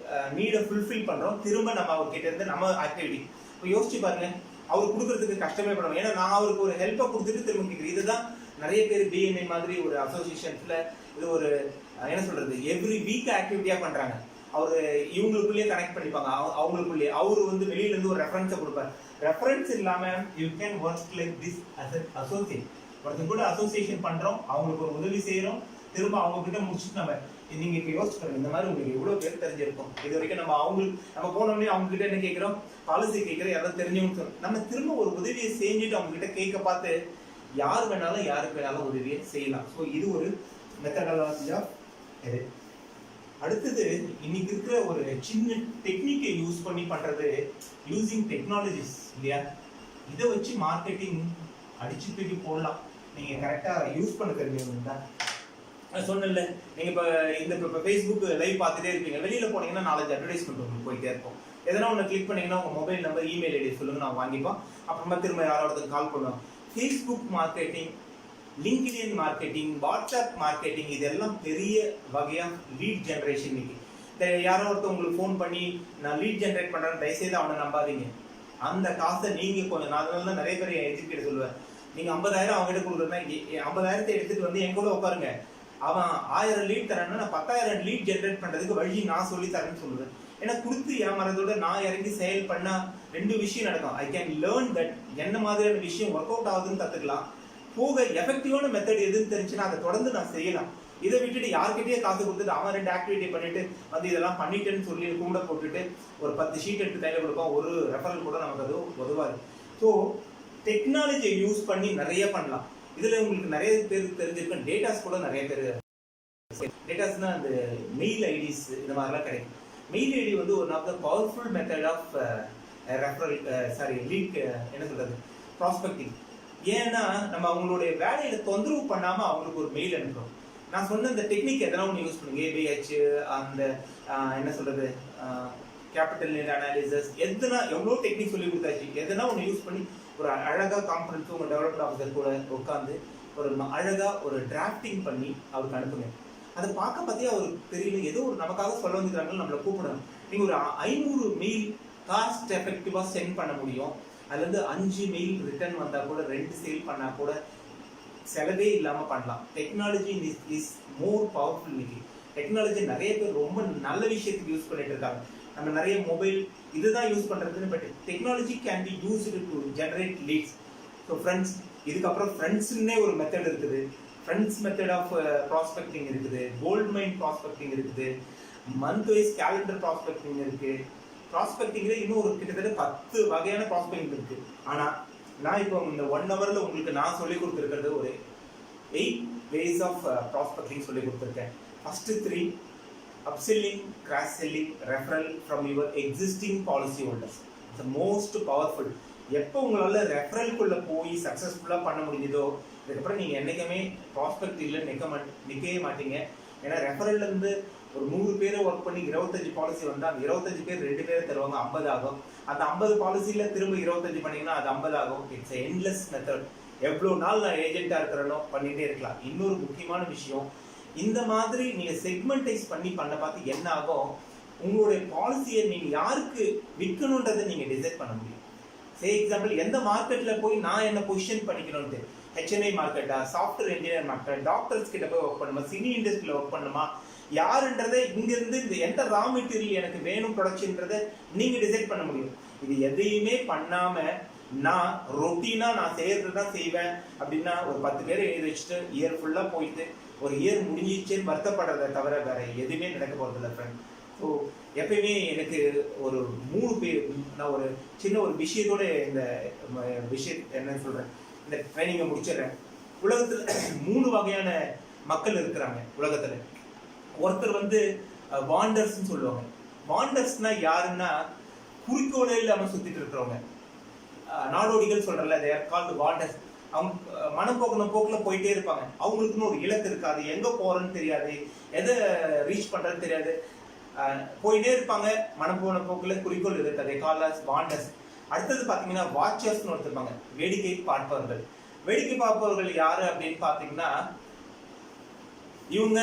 நீடை ஃபுல்ஃபில் பண்ணுறோம், திரும்ப நம்ம அவர்கிட்ட இருந்து நம்ம ஆக்டிவிட்டி. இப்போ யோசிச்சு பாருங்க, அவர் கொடுக்கறதுக்கு கஷ்டமே பண்ணுவோம். ஏன்னா நான் அவருக்கு ஒரு ஹெல்ப்பை கொடுத்துட்டு திரும்ப கேட்குறேன். இதுதான் நிறைய பேர் பிஎன்ஐ மாதிரி ஒரு அசோசியேஷன்ஸில் இது ஒரு என்ன சொல்றது, எவ்ரி வீக் ஆக்டிவிட்டியாக பண்ணுறாங்க. அவர் இவங்களுக்குள்ளேயே கனெக்ட் பண்ணிப்பாங்க. அவங்களுக்குள்ளேயே அவர் வந்து வெளியிலேருந்து ஒரு ரெஃபரன்ஸை கொடுப்பார். ரெஃபரன்ஸ் இல்லாமல் you can work like this as associate. ஒருத்தர் கூட அசோசியேஷன் பண்ணுறோம், அவங்களுக்கு ஒரு உதவி செய்கிறோம், திரும்ப அவங்க கிட்ட முடிச்சுட்டு நம்ம நீங்க இப்போ யோசிச்சு பாருங்க, இந்த மாதிரி உங்களுக்கு எவ்வளோ பேர் தெரிஞ்சிருக்கும். இது வரைக்கும் நம்ம போனோடனே அவங்க கிட்ட என்ன கேட்குறோம், பாலிசி கேட்குறோம், யாராவது தெரிஞ்சவங்க நம்ம திரும்ப ஒரு உதவியை செஞ்சுட்டு அவங்க கிட்ட கேட்க பார்த்து யார் வேணாலும் யாருக்கு வேணாலும் உதவியை செய்யலாம். ஸோ இது ஒரு மெத்தடாலஜி ஆஃப் இது. அடுத்தது இன்னைக்கு இருக்கிற ஒரு சின்ன டெக்னிக்கை யூஸ் பண்ணி பண்றது, யூசிங் டெக்னாலஜிஸ் இல்லையா. இதை வச்சு மார்க்கெட்டிங் அடிச்சு தூக்கி போடலாம். நீங்க கரெக்டா யூஸ் பண்ண தெரிஞ்சவங்க தான். சொன்னல, நீங்க இப்போ ஃபேஸ்புக் லைவ் பார்த்துட்டே இருப்பீங்க. வெளியில போனீங்கன்னா 4 அட்வர்டைஸ்மெண்ட் உங்களுக்கு போயிட்டே இருக்கும். எதனா ஒன்று கிளிக் பண்ணீங்கன்னா உங்க மொபைல் நம்பர், இமெயில் ஐடி சொல்லுங்க, நான் வாங்கிப்போம். அப்புறமா திரும்ப யாராவது கால் பண்ணுவோம். Facebook marketing, LinkedIn marketing, WhatsApp marketing, இதெல்லாம் பெரிய வகையா லீட் ஜென்ரேஷன். இன்னைக்கு யாரோ ஒருத்தர் உங்களுக்கு ஃபோன் பண்ணி நான் லீட் ஜென்ரேட் பண்றேன்னு தயவுசெய்து அவனை நம்பாதீங்க. அந்த காசை நீங்க கொஞ்சம், நான் அதனால தான் நிறைய பேர் எஜுகேட் சொல்லுவேன், நீங்க 50,000 அவங்ககிட்ட கொடுக்குறதுனா 50,000 எடுத்துட்டு வந்து என் கூட உட்காருங்க, அவன் 1000 லீட் தரேன்னா நான் 10,000 லீட் ஜென்ரேட் பண்றதுக்கு வழி நான் சொல்லி தரேன்னு சொல்லுவேன். ஏன்னா கொடுத்து ஏமாறதோட நான் இறங்கி செயல் பண்ணா 2 விஷயம் நடக்கும். ஐ கேன் லேர்ன் தட் என்ன மாதிரியான விஷயம் ஒர்க் அவுட் ஆகுதுன்னு கத்துக்கலாம். போக எஃபெக்டிவான மெத்தட் எதுன்னு தெரிஞ்சுன்னா அதை தொடர்ந்து நான் செய்யலாம். இதை விட்டுட்டு யார்கிட்டயே காசு கொடுத்துட்டு அவன் 2 ஆக்டிவிட்டி பண்ணிட்டு வந்து இதெல்லாம் பண்ணிட்டேன்னு சொல்லி கூட போட்டுட்டு ஒரு 10 ஷீட் எடுத்து கையில கொடுப்பான், ஒரு ரெஃபரல் கூட நமக்கு அது உதவாது. ஸோ டெக்னாலஜியை யூஸ் பண்ணி நிறைய பண்ணலாம். இதுல உங்களுக்கு நிறைய பேருக்கு தெரிஞ்சிருக்கும், டேட்டாஸ் கூட நிறைய பேர், டேட்டாஸ்னா அந்த மெயில் ஐடிஸ் இந்த மாதிரிலாம் கிடைக்கும். மெயில் ஐடி வந்து one of the powerful method of referral lead என்ன சொல்றது, ப்ராஸ்பெக்டிங். ஏன்னா நம்ம அவங்களுடைய வேலையில தொந்தரவு பண்ணாம அவங்களுக்கு ஒரு மெயில் அனுப்புறோம். நான் சொன்ன இந்த டெக்னிக் எதனா ஒன்று யூஸ் பண்ணுங்க, ஏபிஹெச், அந்த என்ன சொல்றது, கேபிட்டல் நீட் அனாலிசிஸ், எதுனா எவ்வளோ டெக்னிக் சொல்லி கொடுத்தாச்சு. எதனா ஒன்று யூஸ் பண்ணி ஒரு அழகா கான்ஃபரன்ஸ் உங்க டெவலப்மெண்ட் ஆஃபீஸர் கூட உட்காந்து ஒரு அழகா ஒரு டிராஃப்டிங் பண்ணி அவருக்கு அனுப்புங்க. அதை பார்க்க பார்த்தியா அவருக்கு தெரியல, ஏதோ ஒரு நமக்காக சொல்ல வந்துக்கிறாங்கன்னு நம்மளை கூப்பிடணும். நீங்க ஒரு 500 மெயில் காஸ்ட் எஃபெக்டிவா சென்ட் பண்ண முடியும். அதுல இருந்து 5 மெயில் ரிட்டர்ன் வந்தா கூட 2 சேல் பண்ணா கூட செலவே இல்லாம பண்ணலாம். Technology is more powerful. இன்னைக்கு டெக்னாலஜி நிறைய பேர் ரொம்ப நல்ல விஷயத்துக்கு யூஸ் பண்ணிட்டு இருக்காங்க. நம்ம நிறைய மொபைல் இதுதான் யூஸ் பண்றதுன்னு, but technology can be used to generate leads. So friends, இதுக்கப்புறம் ஃப்ரெண்ட்ஸ்ன்னே ஒரு மெத்தட் இருக்குது. ஃப்ரெண்ட்ஸ் மெத்தட் ஆஃப் ப்ராஸ்பெக்டிங் இருக்குது, கோல்ட் மைன் ப்ராஸ்பெக்டிங் இருக்குது, மந்த் வைஸ் கேலண்டர் ப்ராஸ்பெக்டிங் இருக்கு. ப்ராஸ்பெக்டிங்ல இன்னும் ஒரு கிட்டத்தட்ட 10 வகையான ப்ராஸ்பெக்டிங் இருக்கு. ஆனா நான் இப்போ இந்த 1 ஹவர்ல உங்களுக்கு நான் சொல்லி கொடுத்துருக்கிறது ஒரு 8 ways ஆஃப் ப்ராஸ்பெக்டிங் சொல்லி கொடுத்துருக்கேன். First 3 upselling, cross selling, referral from your existing policy holders. It's the most powerful. எப்போ உங்களால ரெஃபரல்குள்ள போய் சக்ஸஸ்ஃபுல்லாக பண்ண முடிஞ்சதோ அதுக்கப்புறம் நீங்கள் என்றைக்குமே ப்ராஸ்பெக்டிவ்ல நிற்கவே மாட்டீங்க. ஏன்னா ரெஃபரல்லேருந்து ஒரு 100 பேரை ஒர்க் பண்ணி 25 பாலிசி வந்தால் அந்த 25 பேர் 2 பேரை தருவாங்க, 50 ஆகும். அந்த 50 பாலிசியில் திரும்ப 25 பண்ணிங்கன்னா அது 50 ஆகும். It's endless method. எவ்வளோ நாள் நான் ஏஜென்ட்டாக இருக்கிறேனோ பண்ணிகிட்டே இருக்கலாம். இன்னொரு முக்கியமான விஷயம், இந்த மாதிரி நீங்கள் செக்மெண்டைஸ் பண்ண பார்த்து என்ன ஆகும், உங்களுடைய பாலிசியை நீங்கள் யாருக்கு விற்கணுன்றதை நீங்கள் டிசைட் பண்ண முடியும். சே எக்ஸாம்பிள், எந்த மார்க்கெட்டில் போய் நான் என்ன பொசிஷன் பண்ணிக்கணும்ட்டு, ஹெச்என்ஐ மார்க்கெட்டா, சாஃப்ட்வேர் இன்ஜினியர் மார்க்கெட், டாக்டர்ஸ் கிட்ட போய் ஒர்க் பண்ணுமா, சினி இண்டஸ்ட்ரியில் ஒர்க் பண்ணுமா, யாருன்றதை இங்கிருந்து இந்த எந்த ரா மெட்டீரியல் எனக்கு வேணும் ப்ரொடக்ஷன்றதை நீங்கள் டிசைட் பண்ண முடியும். இது எதையுமே பண்ணாமல் நான் ரொட்டீனா நான் செய்யறது தான் செய்வேன் அப்படின்னா ஒரு 10 பேரை எழுதி வச்சுட்டு இயர் ஃபுல்லாக போயிட்டு ஒரு இயர் முடிஞ்சிச்சேன்னு வருத்தப்படுறதை தவிர வேற எதுவுமே நடக்க போகிறதில்ல ஃப்ரெண்ட். ஸோ எப்பயுமே எனக்கு ஒரு 3 பேர், நான் ஒரு சின்ன ஒரு விஷயத்தோட இந்த விஷயம் என்ன சொல்கிறேன், இந்த ட்ரைனிங்கை முடிச்சிடுறேன். உலகத்தில் 3 வகையான மக்கள் இருக்கிறாங்க உலகத்தில். ஒருத்தர் வந்து வாண்டர்ஸ்ன்னு சொல்லுவாங்க. வாண்டர்ஸ்னா யாருன்னா குறிக்கோளே இல்லாமல் சுற்றிட்டு இருக்கிறவங்க, நாடோடிகள் சொல்கிறல, தே ஆர் கால்டு வாண்டர்ஸ். அவங்க மனப்போக்கின போக்கில் போயிட்டே இருப்பாங்க. அவங்களுக்குன்னு ஒரு இலக்கு இருக்காது, எங்கே போகிறேன்னு தெரியாது, எதை ரீச் பண்ணுறதுன்னு தெரியாது, போயிட்டே இருப்பாங்க. மனப்போன போக்கில் குறிக்கோள் இருக்காது, கால்ஸ் வாண்டர்ஸ். அடுத்தது பார்த்தீங்கன்னா வாட்சர்ஸ்னு ஒருத்தருப்பாங்க, வேடிக்கை பார்ப்பவர்கள். வேடிக்கை பார்ப்பவர்கள் யாரு அப்படின்னு பார்த்தீங்கன்னா, இவங்க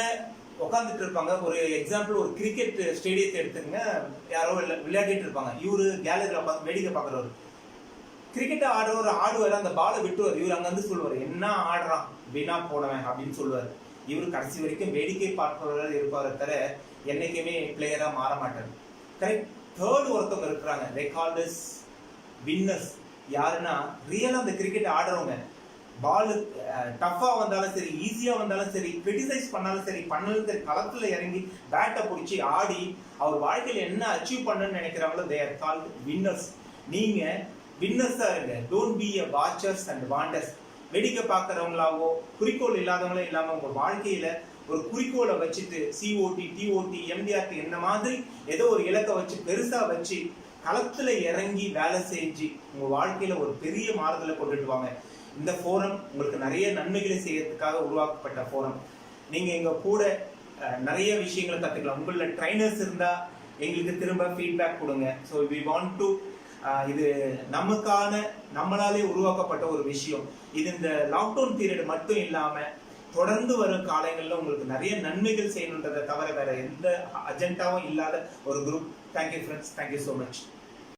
உட்காந்துட்டு இருப்பாங்க. ஒரு எக்ஸாம்பிள், ஒரு கிரிக்கெட் ஸ்டேடியத்தை எடுத்துங்க, யாரோ விளையாடிட்டு இருப்பாங்க, இவரு கேலரியில் உட்காந்து வேடிக்கை பார்க்குறவர். கிரிக்கெட் ஆடுவார், அந்த பாலை விட்டுவார். இவர் அங்க வந்து சொல்லுவார், என்ன ஆடுறான் வீணா போனவன் அப்படின்னு சொல்லுவார். இவர் கடைசி வரைக்கும் வேடிக்கை பார்ப்பவர்கள் இருப்பார தவிர என்னைக்குமே பிளேயரா மாற மாட்டார். கரெக்ட். தேர்ட் ஒருத்தவங்க இருக்கிறாங்க, தே கால்ட் அஸ் வின்னர்ஸ். யாருன்னா ரியலா அந்த கிரிக்கெட் ஆடுறவங்க. பால் டஃபா வந்தாலும் சரி, ஈஸியா வந்தாலும் சரி, கிரிட்டிசைஸ் பண்ணாலும் சரி, பண்ணாலும் சரி, களத்துல இறங்கி பேட்டை பிடிச்சி ஆடி அவர் வாழ்க்கையில் என்ன அச்சீவ் பண்ணணும்னு நினைக்கிறாங்களோ தே ஆர் கால்ட் வின்னர்ஸ். நீங்க வின்னர்ஸா இருங்க. Don't be a watchers and wanders. வேடிக்கை பார்க்கறவங்களாவோ குறிக்கோள் இல்லாதவங்களும் இல்லாம உங்க வாழ்க்கையில ஒரு குறிக்கோளை வச்சுட்டு சிஓடி, டிஓடி, எம்டிஆர்டி இந்த மாதிரி ஏதோ ஒரு இலக்கை வச்சு பெருசா வச்சு களத்துல இறங்கி வேலை செஞ்சு உங்க வாழ்க்கையில ஒரு பெரிய மாறுதலை கொண்டுட்டு வாங்க. இந்த ஃபோரம் உங்களுக்கு நிறைய நன்மைகளை செய்யறதுக்காக உருவாக்கப்பட்ட ஃபோரம். நீங்க எங்க கூட நிறைய விஷயங்களை கத்துக்கலாம். உங்கள ட்ரைனர்ஸ் இருந்தா எங்களுக்கு திரும்ப ஃபீட்பேக் கொடுங்க. ஸோ வி வாண்ட் டு, இது நமக்கான நம்மளாலே உருவாக்கப்பட்ட ஒரு விஷயம். இது இந்த லாக்டவுன் பீரியட் மட்டும் இல்லாம தொடர்ந்து வரும் காலங்களில் உங்களுக்கு நிறைய நன்மைகள் செய்யணுன்றதை தவிர வேற எந்த அஜெண்டாவும் இல்லாத ஒரு group. Thank you friends, thank you so much.